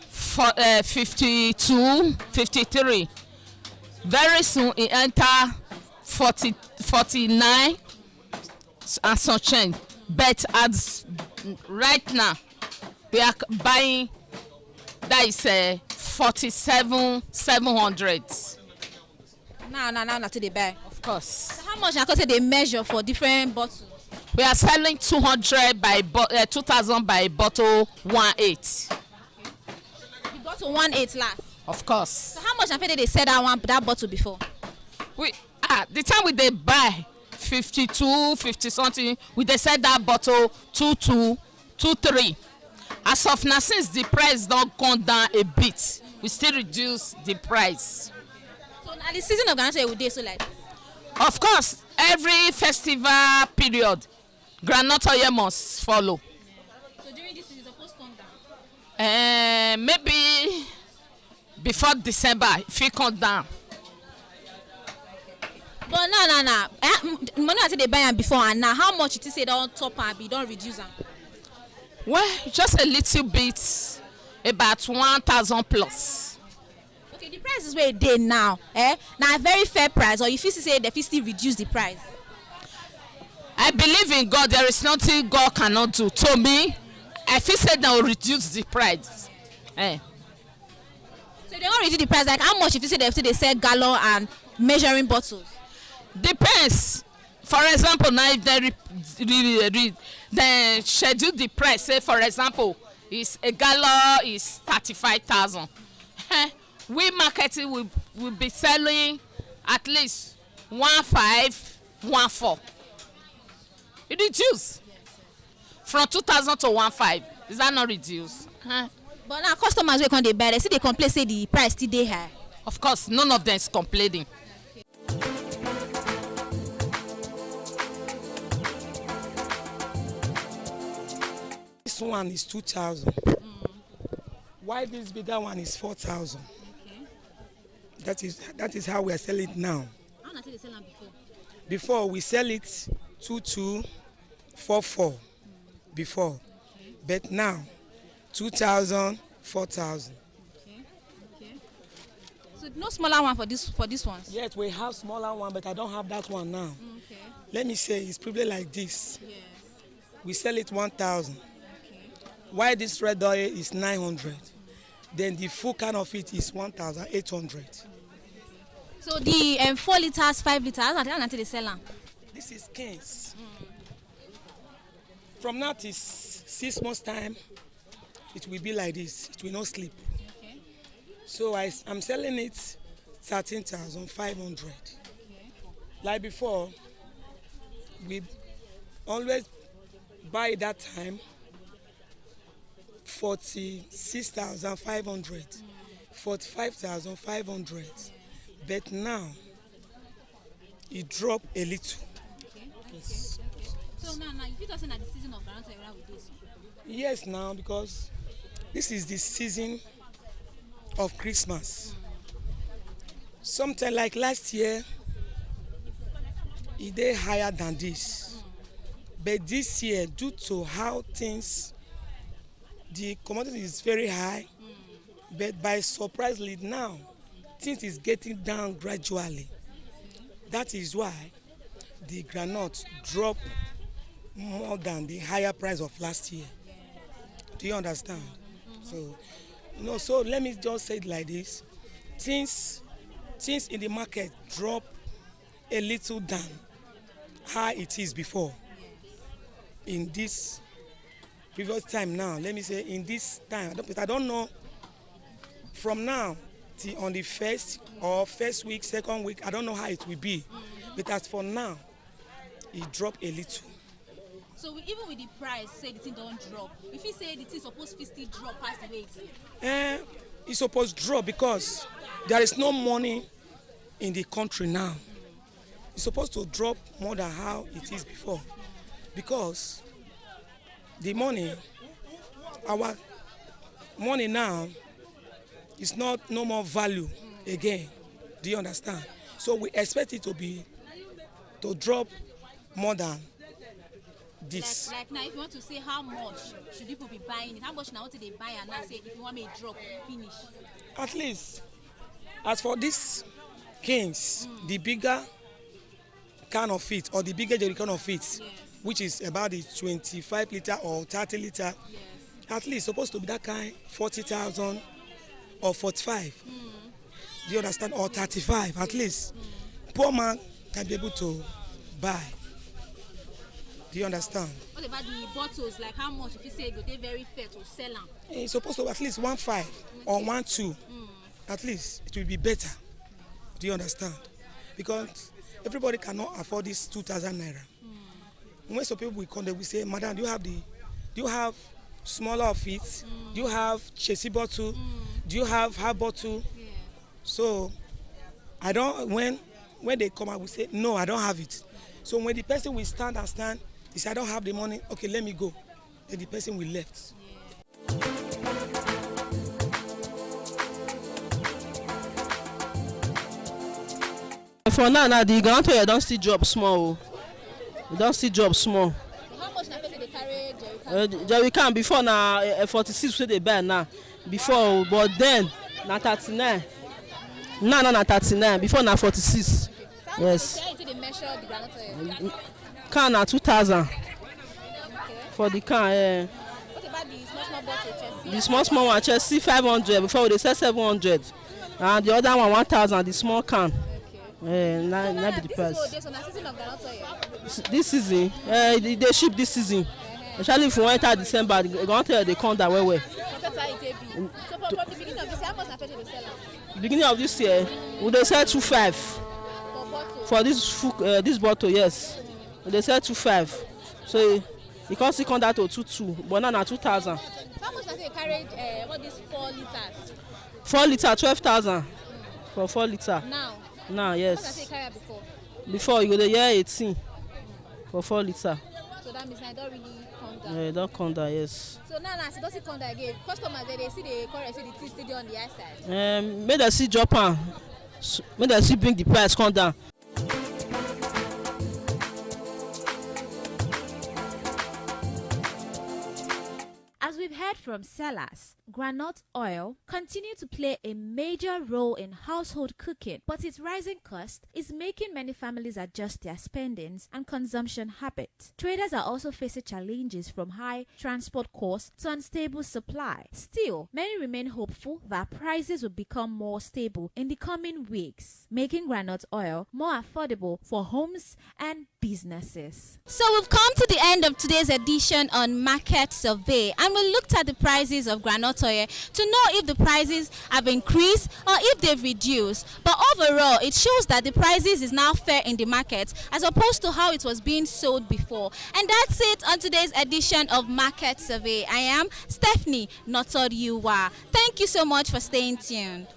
for 52, 53. Very soon it enter 40, 49 and some change. But as right now we are buying that is 47, 700. Now to the buy. Of course. So how much na they measure for different bottles? We are selling 200 by 2,000 by bottle 1,800. The bottle 1,800 last. Of course. So how much na they sell that bottle before? The time we dey buy 52, 50 something, we dey sell that bottle 2,200, 2,300. As of now, since the price don't come down a bit, we still reduce the price. So now the season of groundnut will dey so like this? Of course, every festival period, groundnut oil must follow. So during this season, supposed to come down? Maybe before December, if it come down. But no. Money I say they buy am before and now, how much you say don't top and be don't reduce am? Well, just a little bit, about 1,000 plus. Okay, the price is where it dey now. Now a very fair price, or if you say they still reduce the price? I believe in God. There is nothing God cannot do. To me, I feel say they will reduce the price. So they don't reduce the price. Like how much if you say they sell gallon and measuring bottles? Depends. For example, now if they schedule the price, say for example, is a gallon is 35,000. We marketing will be selling at least 1,500, 1,400. It reduce from 2,000 to 1,500. Is that not reduced? But now customers wey come dey buy, they see they complain say the price still dey high. Of course, none of them is complaining. This one is 2,000. Why this bigger one is 4,000? Okay. That is how we are selling it now. How much did they sell them before? Before we sell it 2,200, 4,400 before, okay. But now 2,000, 4,000. Okay. So no smaller one for this ones. Yes, we have smaller one, but I don't have that one now. Okay. Let me say it's probably like this. Yes. We sell it 1,000. Okay. Why this red oil is 900? Then the full can of it is 1,800. So the 4 liters, 5 liters, how they sell them? This is Kings. From now to 6 months time, it will be like this. It will not sleep. Okay. So I'm selling it 13,500. Okay. Like before, we always buy that time 46,500, 45,500. But now it dropped a little. Okay. Yes. Okay. So now you feel saying that the season of Garanta Ira with this? Yes, now because this is the season of Christmas. Sometimes like last year, it is higher than this. But this year, due to how things, the commodity is very high. But by surprisingly now, things is getting down gradually. That is why the groundnut dropped more than the higher price of last year. Do you understand? So, so let me just say it like this. Things in the market drop a little down how it is before. In this previous time now, let me say in this time, I don't know from now till on the first week, second week, I don't know how it will be. But as for now, it dropped a little. So even with the price, say the thing don't drop. If you say the thing supposed to still drop past the weight? It's supposed to drop because there is no money in the country now. It's supposed to drop more than how it is before. Because the money, our money now is no more value again. Do you understand? So we expect it to drop more than this. Like now, if you want to say how much should people be buying it, how much now do they buy and now say if you want me to drop, finish? At least, as for this Kings, the bigger can of it or the bigger jerry can of it, yes, which is about the 25 liter or 30 liter, yes, at least supposed to be that kind 40,000 or 45. Do you understand? Or 35 at least. Poor man can be able to buy. Do you understand? What about the bottles? Like how much if you say they're very fair to sell them? It's supposed to be at least 1.5 or 1.2. At least it will be better. Do you understand? Because everybody cannot afford this 2,000 naira. When some people will come, they will say, "Madam, do you have smaller of it? Do you have chassis bottle? Do you have half bottle?" Yeah. So I don't. When they come, I will say, "No, I don't have it." So when the person will stand, he said, "I don't have the money. Okay, let me go." Then the person will left. Yeah. For now, the groundnut don't still drop small. It don't still drop small. So how much na person dey carry jerrycan? Jerrycan before na 46 wey dey buy now. Before, but then na 39. Now na 39. Before na 46. Okay. Yes. How you measure the groundnut? Can na 2,000. Okay. For the can. What about the small bottle Chelsea? The small one Chelsea 500. Before they sell 700. And the other one 1,000. The small can. Not be the price. This season, they ship this season. Especially if we enter December, they go enter they come down well. So from the beginning of this year, how much na person dey sell am? Beginning of this year, we dey sell 2.5 for this bottle. Yes, we dey sell 2.5. So you can see come down to 2.2, but now na 2,000. How much na you carry what this 4 liters? 4 liter 12,000 for 4 liter. Now, yes. What did I carry before? Before you go the year 18 for 4 liter. So that means I don't really come down. Yeah, it don't come down, yes. So now it doesn't come down again. Customers they see the current, see the thing still on the high side. Make them see drop am. Make them see bring the price come down. As we've heard from sellers. Groundnut oil continue to play a major role in household cooking, but its rising cost is making many families adjust their spendings and consumption habits. Traders are also facing challenges from high transport costs to unstable supply. Still, many remain hopeful that prices will become more stable in the coming weeks, making groundnut oil more affordable for homes and businesses. So we've come to the end of today's edition on Market Survey, and we looked at the prices of groundnut oil to know if the prices have increased or if they've reduced. But overall, it shows that the prices is now fair in the market as opposed to how it was being sold before. And that's it on today's edition of Market Survey. I am Stephanie Notoriuwa. Thank you so much for staying tuned.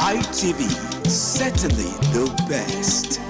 ITV, certainly the best.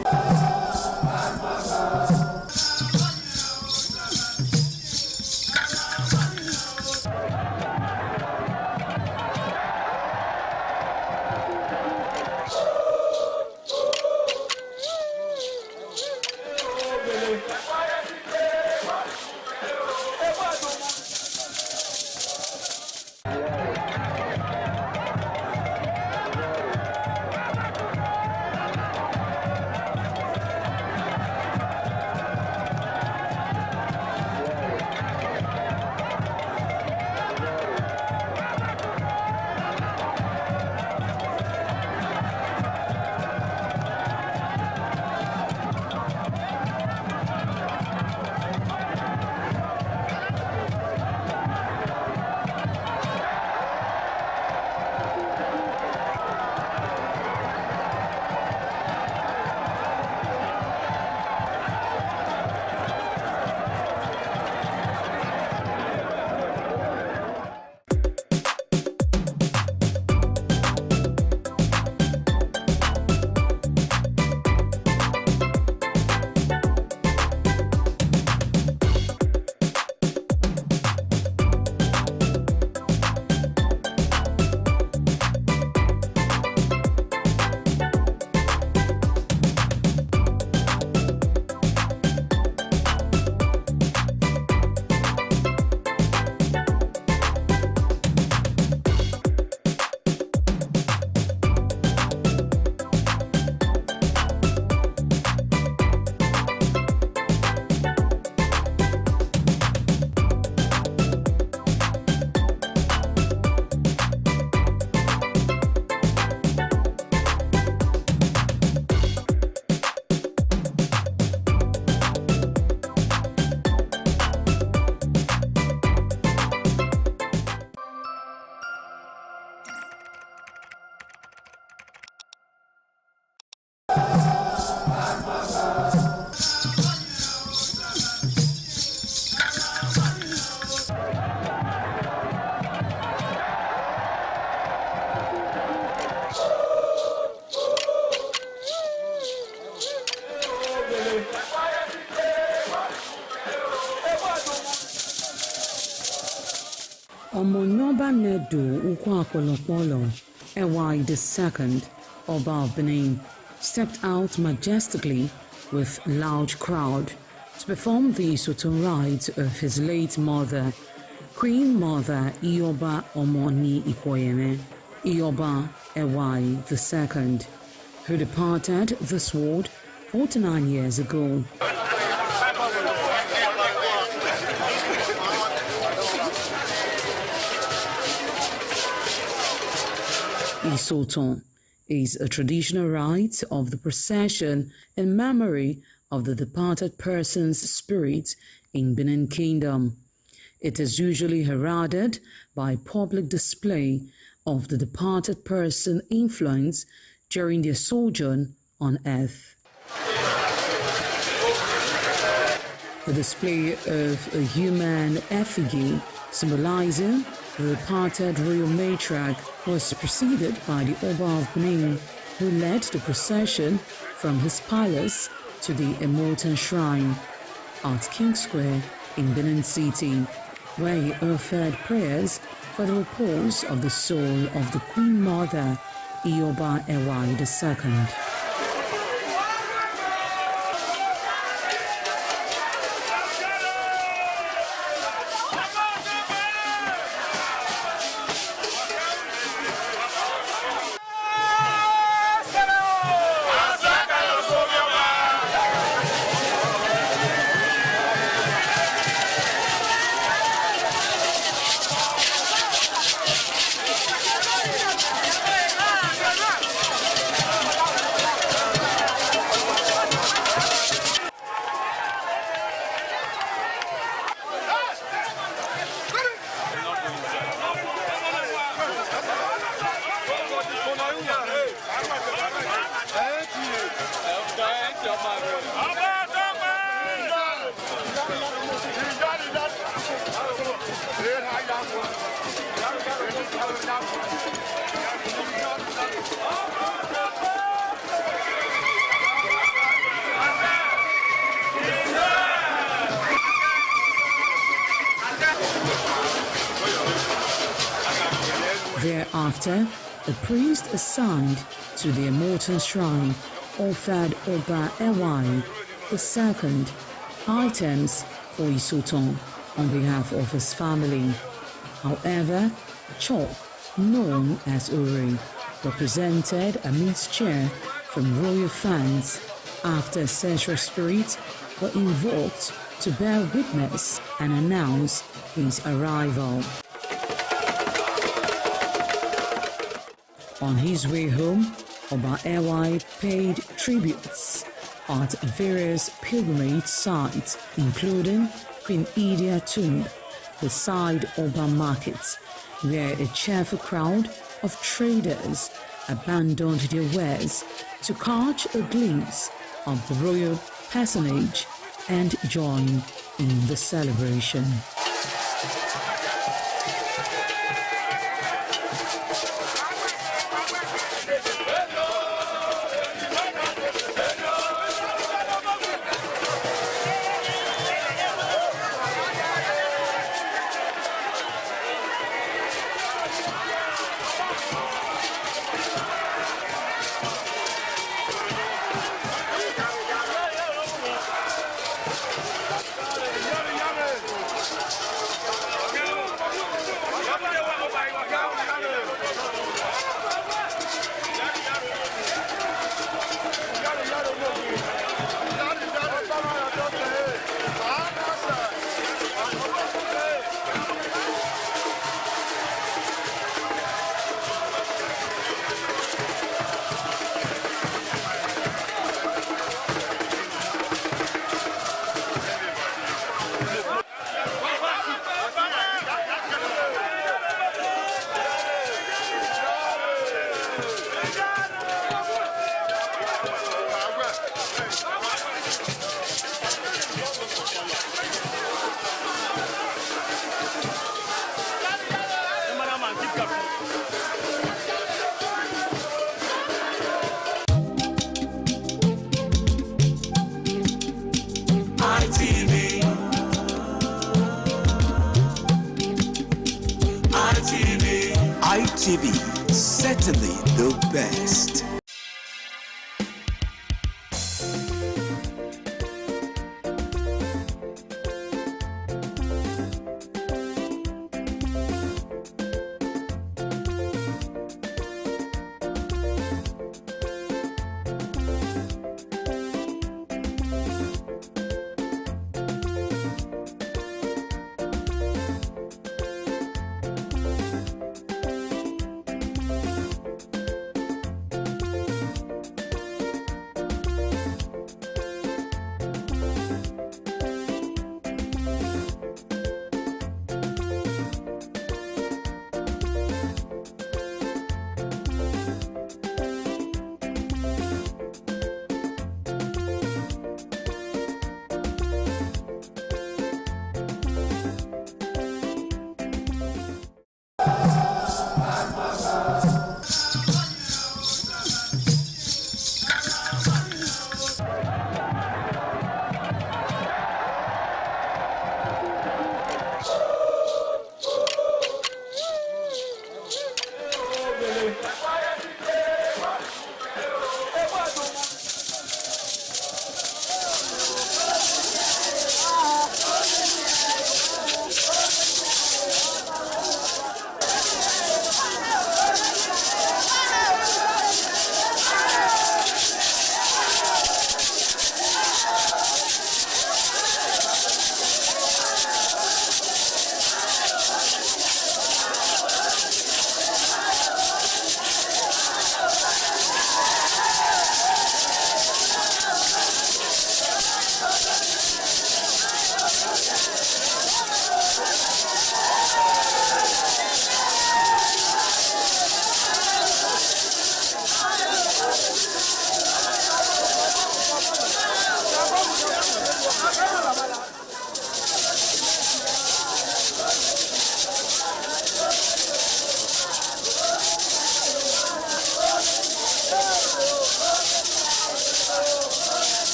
Omonyoba Nedu Ukwakolopolo, Ewai II, Oba of Benin, stepped out majestically with loud crowd to perform the Isotun rites of his late mother, Queen Mother Ioba Omoni Ikoyeme, Ioba Ewai II, who departed this world 49 years ago. Isoton is a traditional rite of the procession in memory of the departed person's spirit in Benin Kingdom. It is usually heralded by public display of the departed person's influence during their sojourn on earth. The display of a human effigy symbolizing the departed royal matriarch was preceded by the Oba of Benin, who led the procession from his palace to the Emotan Shrine at King Square in Benin City, where he offered prayers for the repose of the soul of the Queen Mother, Ioba Ewai II. Thereafter, the priest assigned to the Emotan Shrine offered Oba Ewai II items for Isoton on behalf of his family. However, chalk, known as Uri, represented a mixture from royal fans after ancestral spirits were invoked to bear witness and announce his arrival. On his way home, Oba Ewai paid tributes at various pilgrimage sites, including Queen Idia Tomb, the side Oba Market, where a cheerful crowd of traders abandoned their wares to catch a glimpse of the royal personage and join in the celebration. ITV, certainly the best.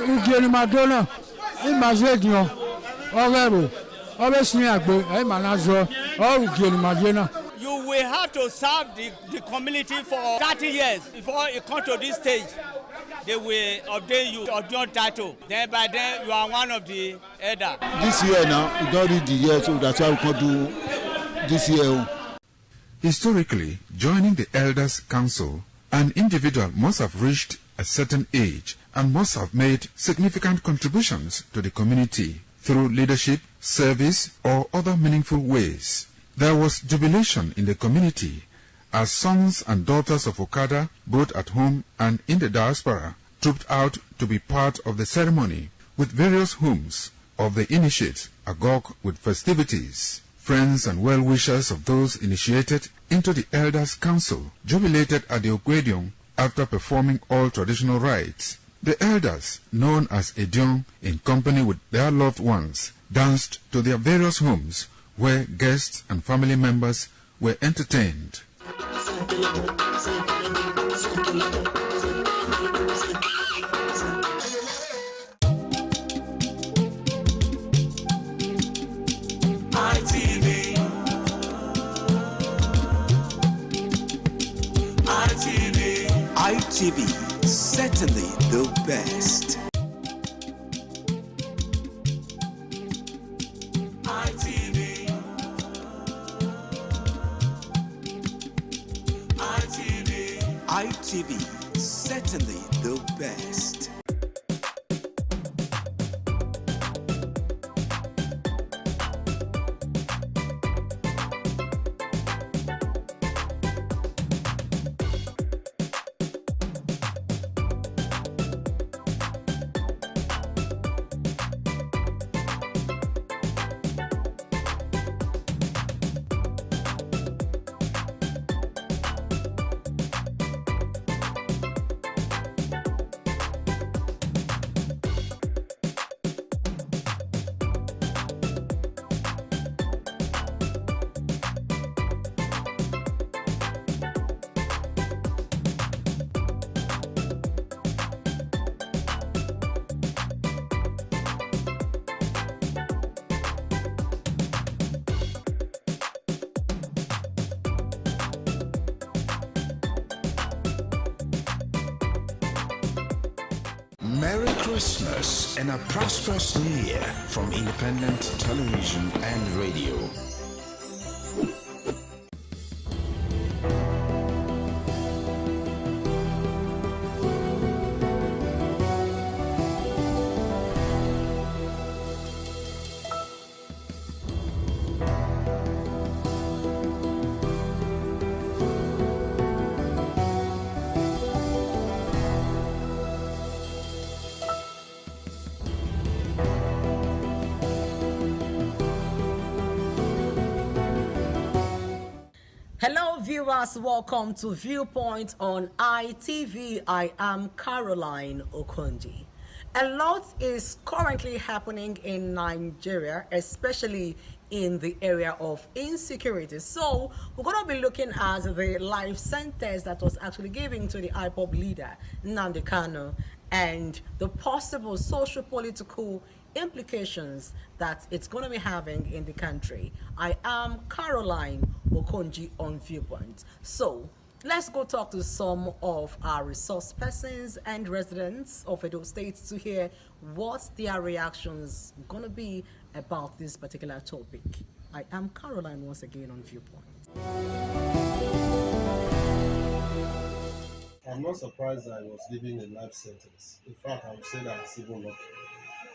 Ugeni Madonna, Imagedion, Orero, Obesniagbe, Emanazo, or Ugeni Madonna. You will have to serve the community for 30 years before you come to this stage. They will ordain you your title. Then by then you are one of the elder. This year now, we don't read the year, so that's why we can do this year. Historically, joining the Elders Council, an individual must have reached a certain age and must have made significant contributions to the community through leadership, service, or other meaningful ways. There was jubilation in the community as sons and daughters of Okada, both at home and in the diaspora, trooped out to be part of the ceremony, with various homes of the initiates agog with festivities. Friends and well-wishers of those initiated into the Elders' Council jubilated at the Ogwedion after performing all traditional rites. The elders, known as Edion, in company with their loved ones, danced to their various homes where guests and family members were entertained. ITV, certainly the best. ITV, certainly the best. Merry Christmas and a prosperous New Year from Independent Television and Radio. Hello viewers, welcome to Viewpoint on ITV. I am Caroline Okonji. A lot is currently happening in Nigeria, especially in the area of insecurity. So we're going to be looking at the life sentence that was actually given to the IPOB leader, Nnamdi Kanu, and the possible socio-political implications that it's going to be having in the country. I am Caroline Okonji on Viewpoint. So let's go talk to some of our resource persons and residents of Edo State to hear what their reactions going to be about this particular topic. I am Caroline once again on Viewpoint. I'm not surprised I was given a life sentence. In fact, I would say that it's even lucky.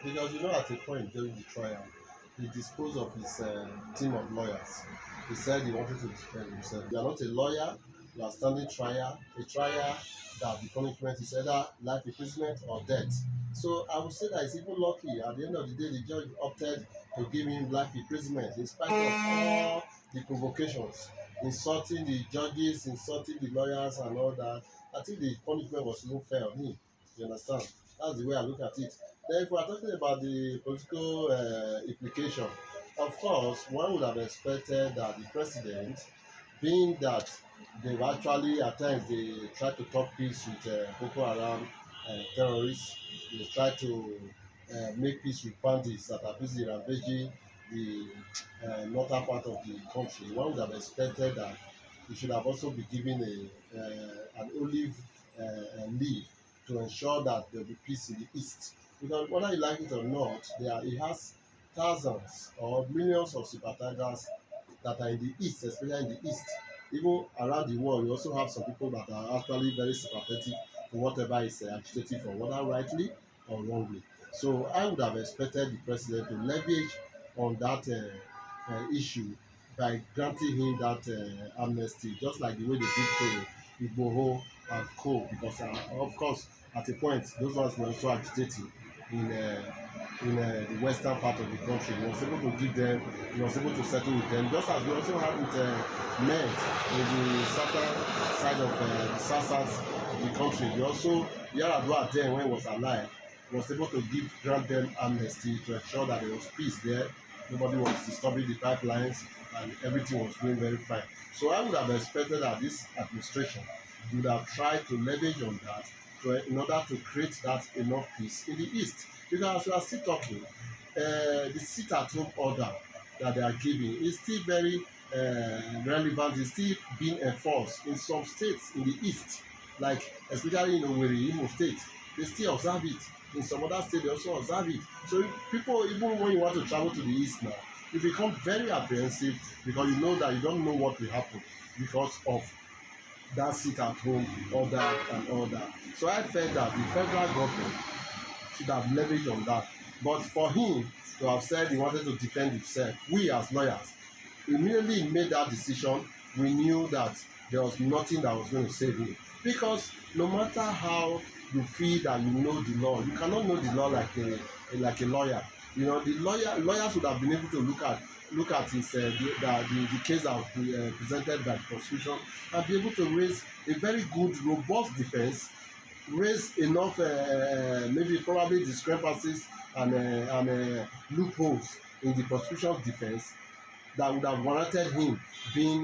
Because you know, at a point during the trial, he disposed of his team of lawyers. He said he wanted to defend himself. You are not a lawyer, you are standing trial, a trial that the punishment is either life imprisonment or death. So I would say that it's even lucky. At the end of the day, the judge opted to give him life imprisonment in spite of all the provocations, insulting the judges, insulting the lawyers and all that. I think the punishment was even fair on him. You understand? That's the way I look at it. Then if we are talking about the political implication, of course, one would have expected that the president, being that they've actually, at times, they try to talk peace with Boko Haram terrorists, they try to make peace with bandits that are busy ravaging the northern part of the country. One would have expected that he should have also been given an olive leaf to ensure that there will be peace in the east. Because whether you like it or not, he has thousands or millions of sympathizers that are in the east, especially in the east. Even around the world, you also have some people that are actually very sympathetic to whatever is agitating for, whether rightly or wrongly. So I would have expected the president to leverage on that issue by granting him that amnesty, just like the way they did to Igboho and co. Because of course, at a point, those ones were also agitating in the western part of the country. He was able to give them, he was able to settle with them, just as we also had with men in the southern side of the south of the country. We also, Yar'Adua then, when he was alive, was able to grant them amnesty to ensure that there was peace there. Nobody was disturbing the pipelines and everything was going very fine. So I would have expected that this administration would have tried to leverage on that in order to create that enough peace in the East. Because as we are still talking, the sit-at-home order that they are giving is still very relevant, is still being enforced in some states in the East, like especially in Owerri, Imo State. They still observe it. In some other states, they also observe it. So people, even when you want to travel to the East now, you become very apprehensive because you know that you don't know what will happen because of that sit-at-home order and all that. So I felt that the federal government should have leveraged on that. But for him to have said he wanted to defend himself, we as lawyers, immediately made that decision, we knew that there was nothing that was going to save him. Because no matter how you feel that you know the law, you cannot know the law like a lawyer. You know, the lawyers would have been able to look at his the case that was presented by the prosecution and be able to raise a very good, robust defense, raise enough maybe probably discrepancies and loopholes in the prosecution's defense that would have warranted him being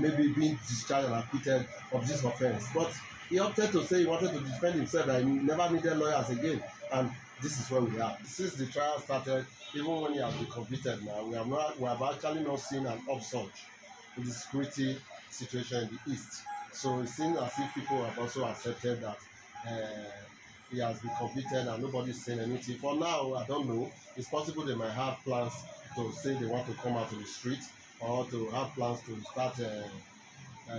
maybe being discharged and acquitted of this offense. But he opted to say he wanted to defend himself and he never needed lawyers again, and this is where we are. Since the trial started, even when he has been convicted now, we have actually not seen an upsurge in the security situation in the East. So it seems as if people have also accepted that he has been convicted and nobody's saying anything. For now, I don't know. It's possible they might have plans to say they want to come out to the street or to have plans to start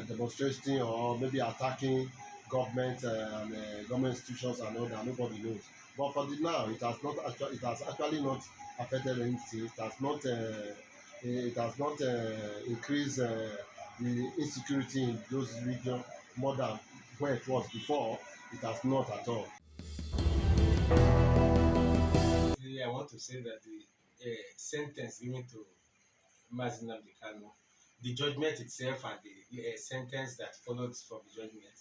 demonstrating or maybe attacking government and government institutions and all that. Nobody knows. But for the now, it has actually not affected anything. It has not increased the insecurity in those regions more than where it was before. It has not at all. I want to say that the sentence given to Mazi Nnamdi Kanu, the judgment itself and the sentence that followed from the judgment,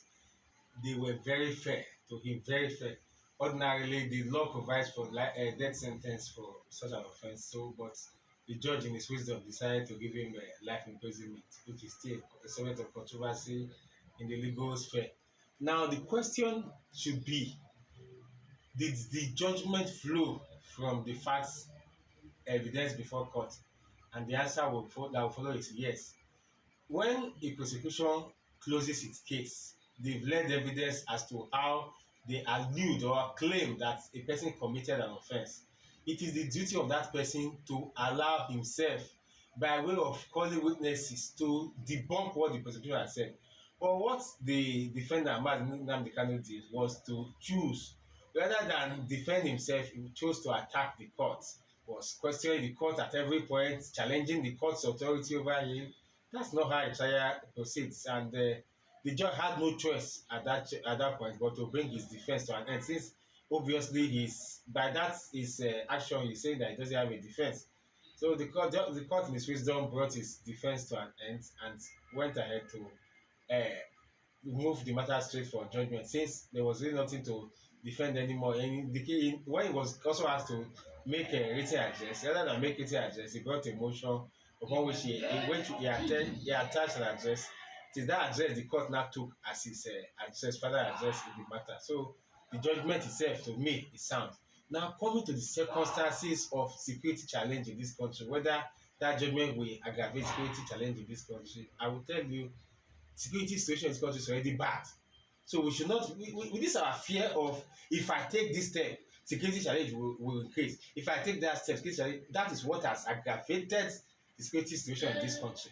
they were very fair to him, very fair. Ordinarily, the law provides for a death sentence for such an offense, but the judge in his wisdom decided to give him life imprisonment, which is still a subject of controversy in the legal sphere. Now, the question should be, did the judgment flow from the facts, evidence before court? And the answer that will follow is yes. When a prosecution closes its case, they've led evidence as to how they allude or claim that a person committed an offense. It is the duty of that person to allow himself, by way of calling witnesses, to debunk what the prosecutor has said. But what the defendant, Mazi Nnamdi Kanu, did was to choose, rather than defend himself, he chose to attack the court, was questioning the court at every point, challenging the court's authority over him. That's not how a trial proceeds, and the judge had no choice at that point but to bring his defense to an end, since obviously by that action he's saying that he doesn't have a defense. So the court in his wisdom brought his defense to an end and went ahead to move the matter straight for judgment, since there was really nothing to defend anymore. And when he was also asked to make a written address, rather than make written address, he brought a motion upon which he attached an address. It is that address the court now took as his further address in the matter. So the judgment itself, to me, is sound. Now, coming to the circumstances of security challenge in this country, whether that judgment will aggravate security challenge in this country, I will tell you, security situation in this country is already bad. So we should not, with this our fear of, if I take this step, security challenge will increase. If I take that step, security challenge, that is what has aggravated the security situation in this country.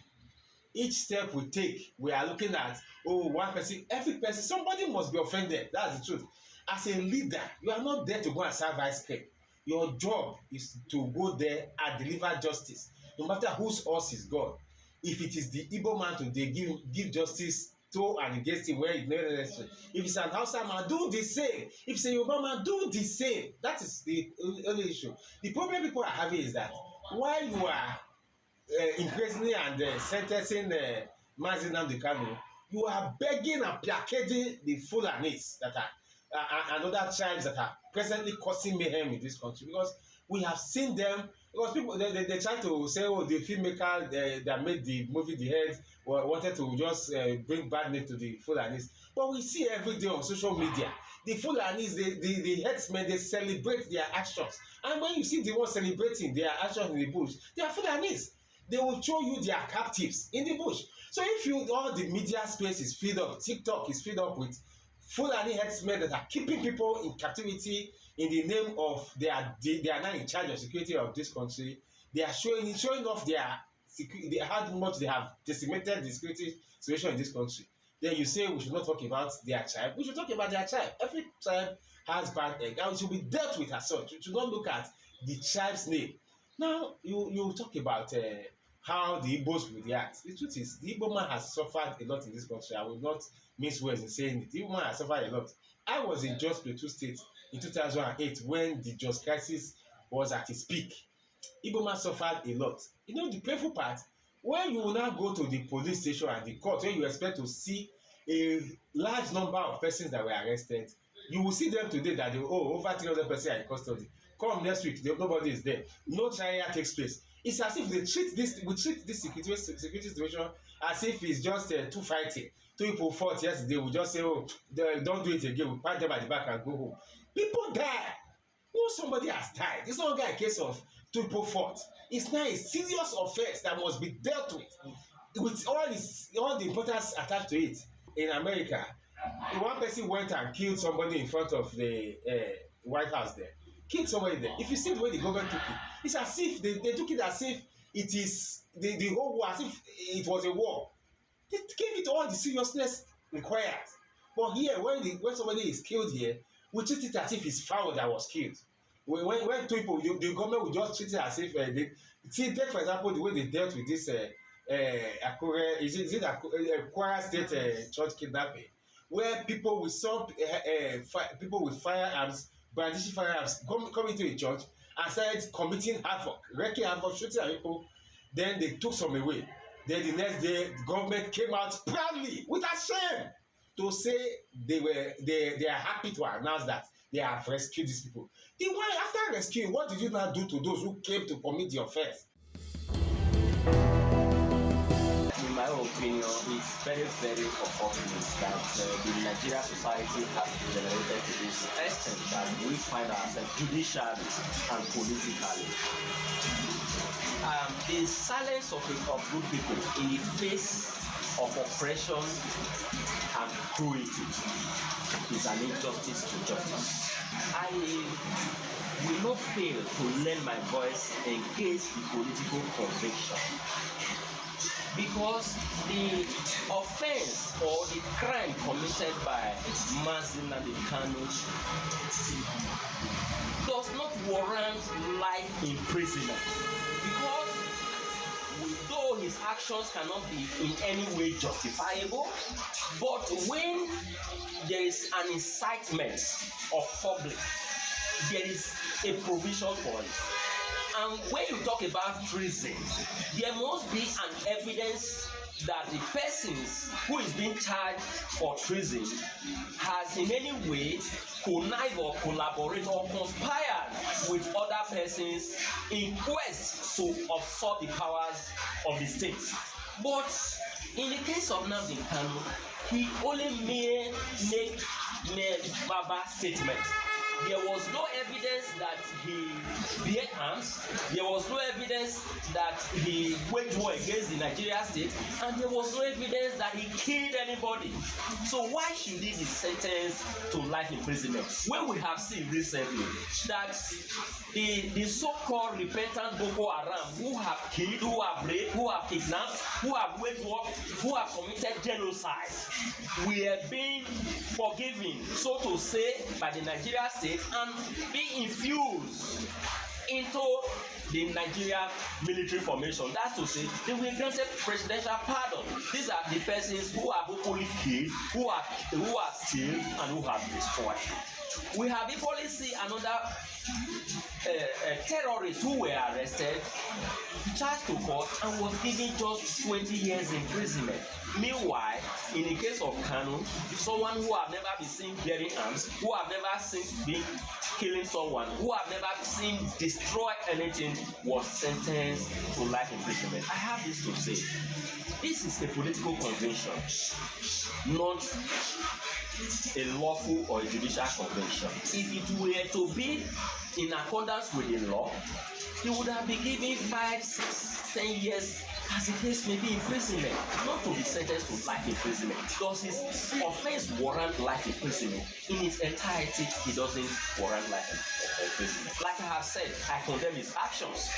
Each step we take, we are looking at, one person, every person, somebody must be offended. That's the truth. As a leader, you are not there to go and serve ice cream. Your job is to go there and deliver justice, no matter whose horse is God. If it is the Igbo man today, give justice bestow and against him where it's not necessary. If it's an Hausa man, do the same. If it's a Yoruba man, do the same. That is the only issue. The problem people are having is that while you are imprisoning and sentencing Mazi Nnamdi Kanu, you are begging and placarding the Fulanis that are and other tribes that are presently causing mayhem in this country, because we have seen them. Because people they try to say, oh, the filmmaker that made the movie The Head wanted to just bring bad name to the Fulanis. But we see every day on social media, the Fulanis, the headsmen, they celebrate their actions. And when you see the ones celebrating their actions in the bush, they are Fulanis. They will show you their captives in the bush. So if all the media space is filled up, TikTok is filled up with Fulani headsmen that are keeping people in captivity in the name of they are now in charge of security of this country. They are showing off their security, how much they have decimated the security situation in this country. Then you say we should not talk about their tribe. We should talk about their tribe. Every tribe has bad egg, and it should be dealt with as such. You should not look at the tribe's name. Now you talk about how the Igbos will react. The truth is, the Igbo man has suffered a lot in this country. I will not mince words in saying it. The Igbo man has suffered a lot. I was in Jos Plateau State in 2008 when the Jos crisis was at its peak. Igbo man suffered a lot. You know the painful part, when you now go to the police station and the court, where you expect to see a large number of persons that were arrested, you will see them today that over 300 persons are in custody. Come next week, nobody is there. No trial takes place. It's as if we treat this security situation as if it's just two fighting. Two people fought yesterday. We just say, oh, don't do it again. We pat them at the back and go home. People die. No, somebody has died. It's not a case of two people fought. It's now a serious offense that must be dealt with all the importance attached to it. In America, one person went and killed somebody in front of the White House there. Killed somebody there. If you see the way the government took it, it's as if they took it as if it is the whole war, as if it was a war. They gave it all the seriousness required. But here, when somebody is killed here, we treat it as if it's foul that was killed. When people, the government will just treat it as if take for example the way they dealt with this Akure, is it Kwara State church kidnapping, where people with people with firearms, brandishing firearms, come into a church and started committing havoc, wreaking havoc, shooting at people. Then they took some away. Then the next day, the government came out proudly, with a shame, to say they are happy to announce that they have rescued these people. Then why, after rescuing, what did you now do to those who came to commit the offense? In my opinion, it's very, very unfortunate that the Nigerian society has degenerated to this extent that we find ourselves judicially and politically. The silence of good people in the face of oppression and cruelty is an injustice to justice. I will not fail to lend my voice against the political conviction, because the offense or the crime committed by Mazi Nnamdi Kanu does not warrant life imprisonment, because though his actions cannot be in any way justifiable, but when there is an incitement of public, there is a provision for it. And when you talk about treason, there must be an evidence that the persons who is being charged for treason has in any way connived or collaborated or conspired with other persons in quest to usurp the powers of the state. But in the case of Nnamdi Kanu, he only made verbal statements. There was no evidence that he bear arms. There was no evidence that he waged war against the Nigerian state, and there was no evidence that he killed anybody. So why should he be sentenced to life imprisonment when we have seen recently that the so-called repentant Boko Haram who have killed, who have raped, who have kidnapped, who have waged war, who have committed genocide, we are being forgiven, so to say, by the Nigerian state and be infused into the Nigerian military formation. That's to say, they were granted presidential pardon. These are the persons who have openly killed, who are steal, and who have destroyed. We have equally seen another terrorist who were arrested, charged to court, and was given just 20 years imprisonment. Meanwhile, in the case of Kanu, someone who have never been seen bearing arms, who have never seen being killing someone, who have never seen destroy anything, was sentenced to life imprisonment. I have this to say. This is a political convention, not a lawful or a judicial convention. If it were to be in accordance with the law, he would have been given 5, 6, 10 years, as the case may be, imprisonment, not to be sentenced to life imprisonment. Does his offense warrant life imprisonment? In its entirety, it doesn't warrant life imprisonment. Like I have said, I condemn his actions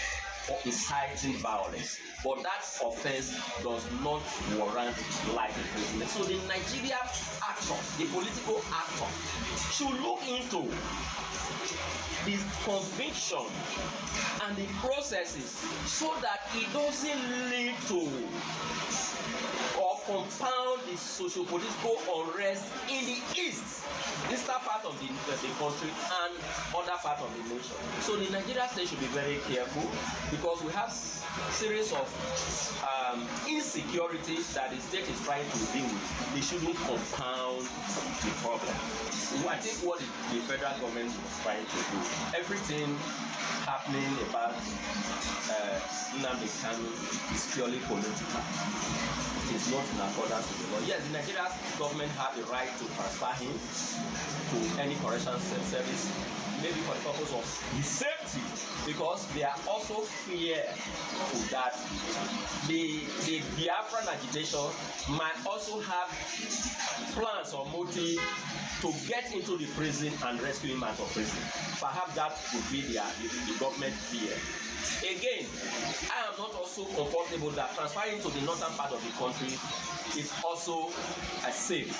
for inciting violence, but that offense does not warrant life imprisonment. So the Nigeria actors, the political actors, should look into this conviction and the processes so that it doesn't lead to or compound the socio-political unrest in the east, eastern part of the country, and other part of the nation. So the Nigerian state should be very careful, because we have series of insecurities that the state is trying to deal with. They shouldn't compound the problem. I think what the federal government is trying to do, everything happening about Nnamdi Kanu is purely political. It is not in accordance with the law. Yes, the Nigerian government have the right to transfer him to any correctional service, maybe for the purpose of his safety, because they are also fearful that the Biafran agitation might also have plans or motive to get into the prison and rescue him out of prison. Perhaps that would be the government fear. Again, I am not also comfortable that transferring to the northern part of the country is also safe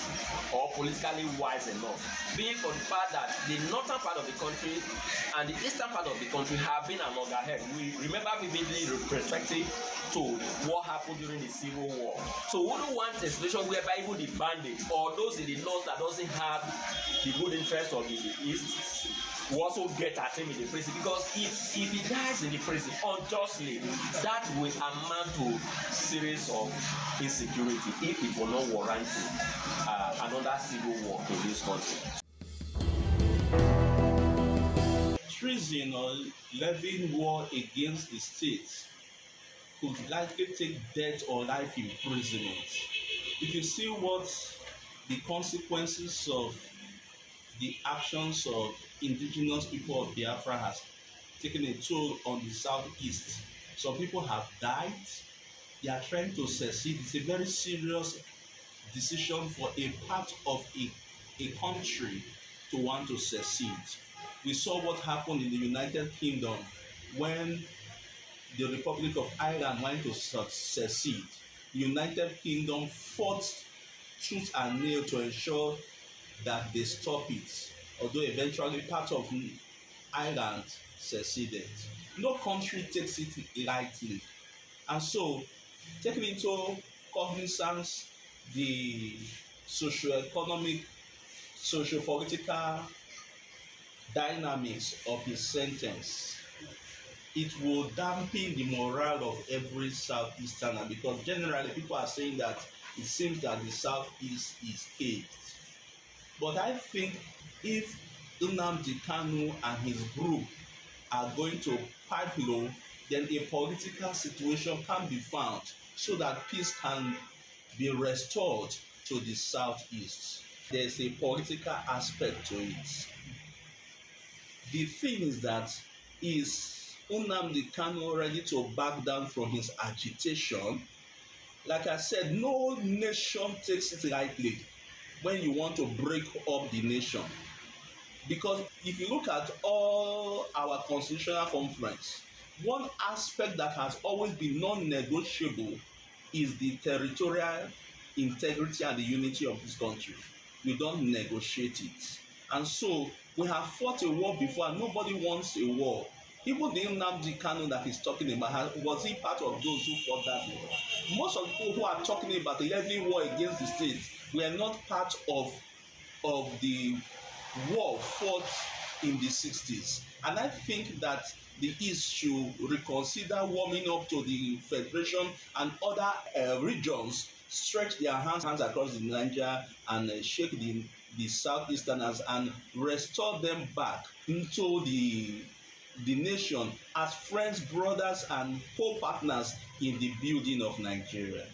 or politically wise enough, being for the fact that the northern part of the country and the eastern part of the country have been at loggerhead. We remember vividly respective to what happened during the Civil War. So we don't want a situation whereby even the bandits or those in the north that doesn't have the good interest of the east will also get at him in the prison, because if he dies in the prison unjustly, that will amount to series of insecurity if it will not warrant another civil war in this country. Treason or levying war against the state could likely take death or life imprisonment. If you see what the consequences of the actions of indigenous people of Biafra has taken a toll on the southeast. Some people have died. They are trying to secede. It's a very serious decision for a part of a country to want to secede. We saw what happened in the United Kingdom when the Republic of Ireland wanted to secede. The United Kingdom fought tooth and nail to ensure that they stop it, although eventually part of Ireland seceded. No country takes it lightly, and so taking into cognizance the socio-economic, socio-political dynamics of his sentence, it will dampen the morale of every Southeasterner, because generally people are saying that it seems that the Southeast is caved. But I think if Nnamdi Kanu and his group are going to pipe low, then a political situation can be found so that peace can be restored to the Southeast. There's a political aspect to it. The thing is that, is Nnamdi Kanu ready to back down from his agitation? Like I said, no nation takes it lightly when you want to break up the nation. Because if you look at all our constitutional conference, one aspect that has always been non-negotiable is the territorial integrity and the unity of this country. We don't negotiate it. And so we have fought a war before, and nobody wants a war. Even the Nnamdi Kanu that he's talking about, was he part of those who fought that war? Most of the people who are talking about the leveling war against the state were not part of the war fought in the 60s. And I think that the East should reconsider warming up to the Federation and other regions, stretch their hands across the Niger and shake the Southeasterners and restore them back into the nation as friends, brothers, and co-partners in the building of Nigeria.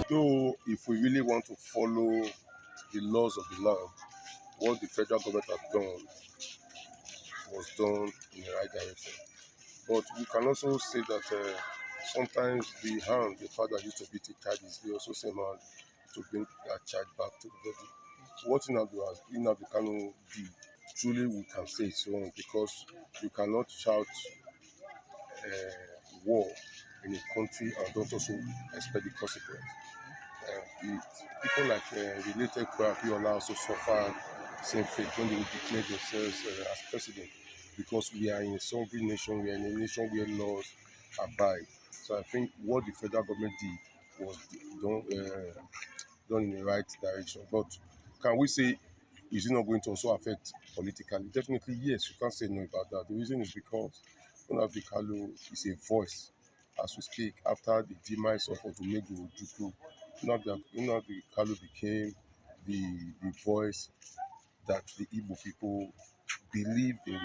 Though, if we really want to follow the laws of the land, what the federal government has done was done in the right direction. But we can also say that sometimes the hand the father used to beat a child is the also same hand to bring that child back to the body. What Nnamdi Kanu did, truly we can say it's wrong, because you cannot shout war in a country and don't also expect the consequence. People like related Abiola also suffered same fate when they declared themselves as president, because we are in a sovereign nation, we are in a nation where laws abide. So I think what the federal government did was done in the right direction. But can we say, is it not going to also affect politically? Definitely yes, you can't say no about that. The reason is because Nnamdi Kanu is a voice as we speak. After the demise of Odumegwu Ojukwu, Nnamdi Kanu became the voice that the Igbo people believe in.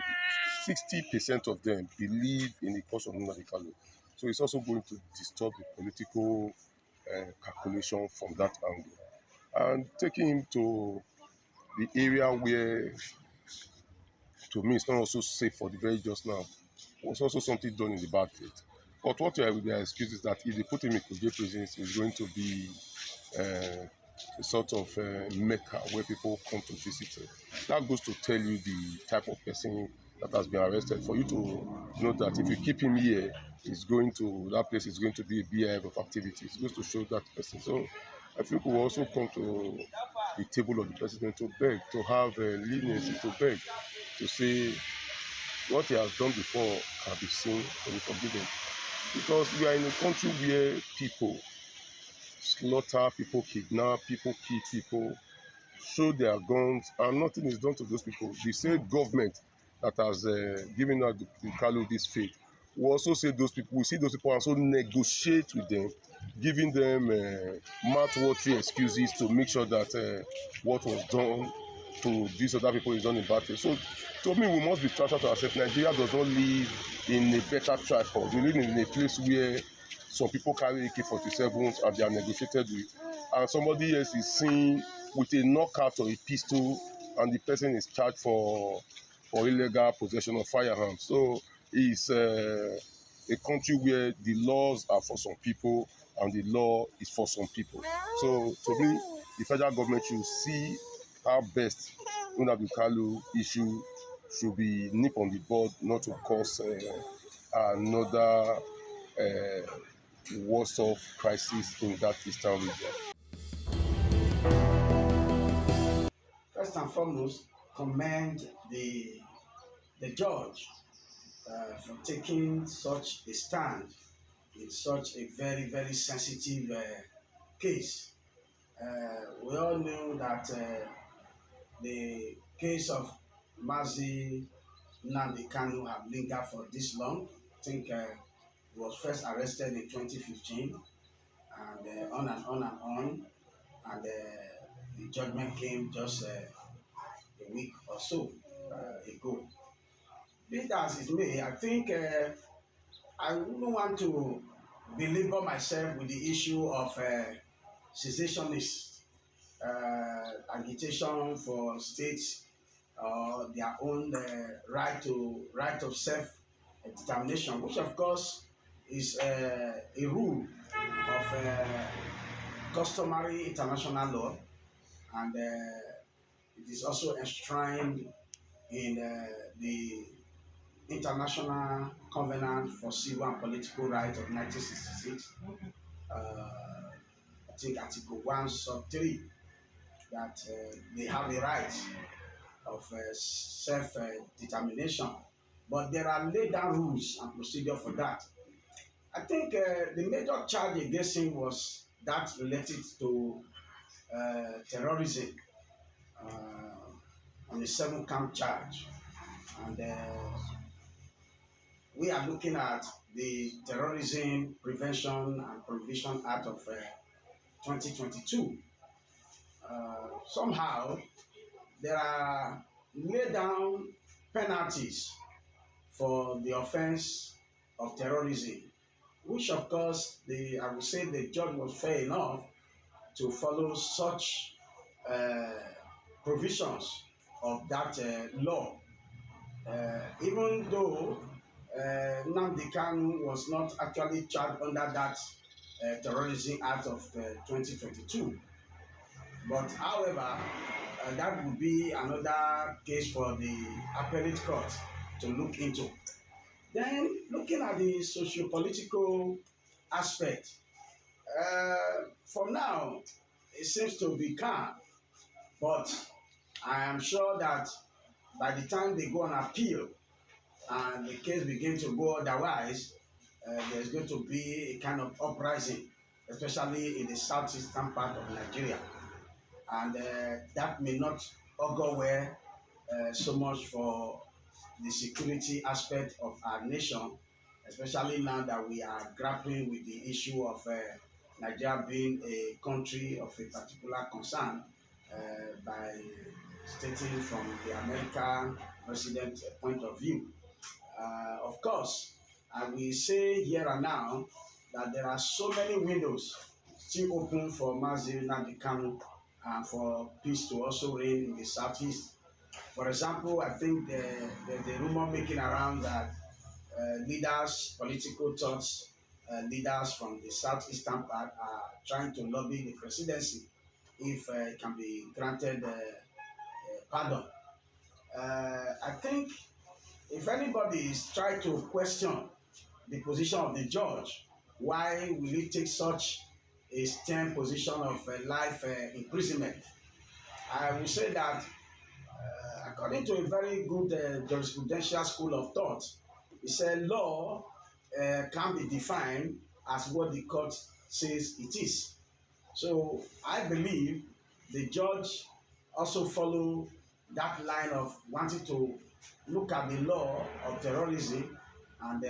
60% of them believe in the cause of Nnamdi Kanu. So it's also going to disturb the political calculation from that angle. And taking him to the area where, to me, it's not also safe for the very just now, was also something done in the bad faith. But what I would excuse is that if they put him in Kuje prison, it's going to be a sort of mecca where people come to visit him. That goes to tell you the type of person that has been arrested. For you to know that if you keep him here, that place is going to be a beehive of activities. It goes to show that person. So I think we will also come to the table of the president to beg, to have leniency, to beg, to say what he has done before can be seen and be forgiven. Because we are in a country where people slaughter, people kidnap, people kill people, show their guns, and nothing is done to those people. The same government that has given out the Kalu this fate will also say those people, we see those people and also negotiate with them, giving them mouth-watering excuses to make sure that what was done to these other people is done in bad faith. So to me, we must be transparent to ourselves. Nigeria does not live in a better tripod. We live in a place where some people carry AK-47s and they are negotiated with, and somebody else is seen with a knockout or a pistol, and the person is charged for illegal possession of firearms. So it's a country where the laws are for some people and the law is for some people. So to me, the federal government should see how best Nnamdi Kanu issue should be nipped on the bud, not to cause another worse-off crisis in that eastern region. First and foremost, commend the judge for taking such a stand in such a very, very sensitive case. We all know that the case of Mazi Nnamdi Kanu have lingered for this long. I think he was first arrested in 2015, and on and on and on, and the judgment came just a week or so ago. Be that as it may, I think I wouldn't want to belabor myself with the issue of secessionist agitation for states their own right of self-determination, which of course is a rule of customary international law, and it is also enshrined in the International Covenant for Civil and Political Rights of 1966. I think Article 1, Sub 3, that they have a right of self-determination. But there are laid down rules and procedure for that. I think the major charge against him was that related to terrorism on the 7-count charge. And we are looking at the Terrorism Prevention and Prohibition Act of 2022. Somehow, there are laid down penalties for the offense of terrorism, which of course, I would say the judge was fair enough to follow such provisions of that law. Even though Nnamdi Kanu was not actually charged under that Terrorism Act of 2022. But however, that would be another case for the appellate court to look into. Then, looking at the socio-political aspect, for now, it seems to be calm. But I am sure that by the time they go on appeal and the case begins to go otherwise, there's going to be a kind of uprising, especially in the southeastern part of Nigeria. And that may not augur well so much for the security aspect of our nation, especially now that we are grappling with the issue of Nigeria being a country of a particular concern by stating from the American president point of view. Of course, I will say here and now that there are so many windows still open for Mazi Nnamdi Kanu and for peace to also reign in the southeast. For example, I think there's a rumor making around that leaders, political thoughts, leaders from the southeastern part are trying to lobby the presidency if it can be granted pardon. I think if anybody is trying to question the position of the judge, why will he take such a stern position of life imprisonment? I will say that according to a very good jurisprudential school of thought, it said law can be defined as what the court says it is. So I believe the judge also follow that line of wanting to look at the law of terrorism and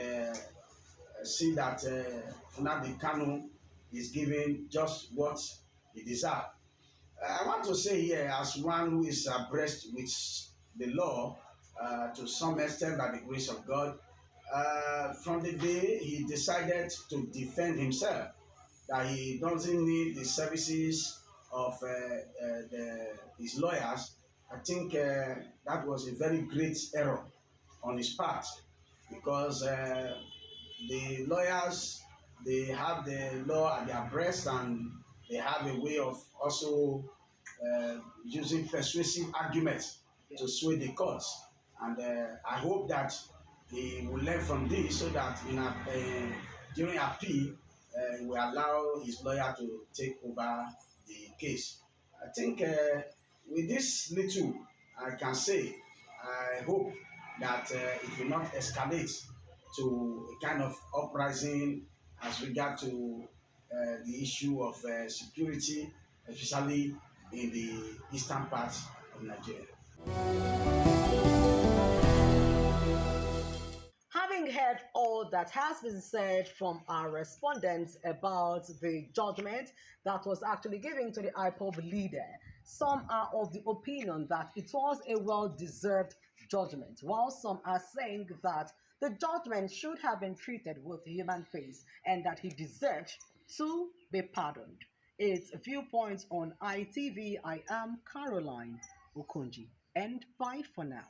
see that Nnamdi Kanu is given just what he deserves. I want to say here, as one who is abreast with the law to some extent by the grace of God, from the day he decided to defend himself, that he doesn't need the services of his lawyers, I think that was a very great error on his part, because the lawyers, they have the law at their breast and they have a way of also using persuasive arguments to sway the courts. And I hope that he will learn from this so that during appeal, he will allow his lawyer to take over the case. I think with this little, I can say, I hope that it will not escalate to a kind of uprising as regard to the issue of security, especially in the eastern part of Nigeria. Having heard all that has been said from our respondents about the judgment that was actually given to the IPOB leader, some are of the opinion that it was a well-deserved judgment, while some are saying that the judgment should have been treated with human face and that he deserved to be pardoned. It's Viewpoints on ITV. I am Caroline Okonji, and bye for now.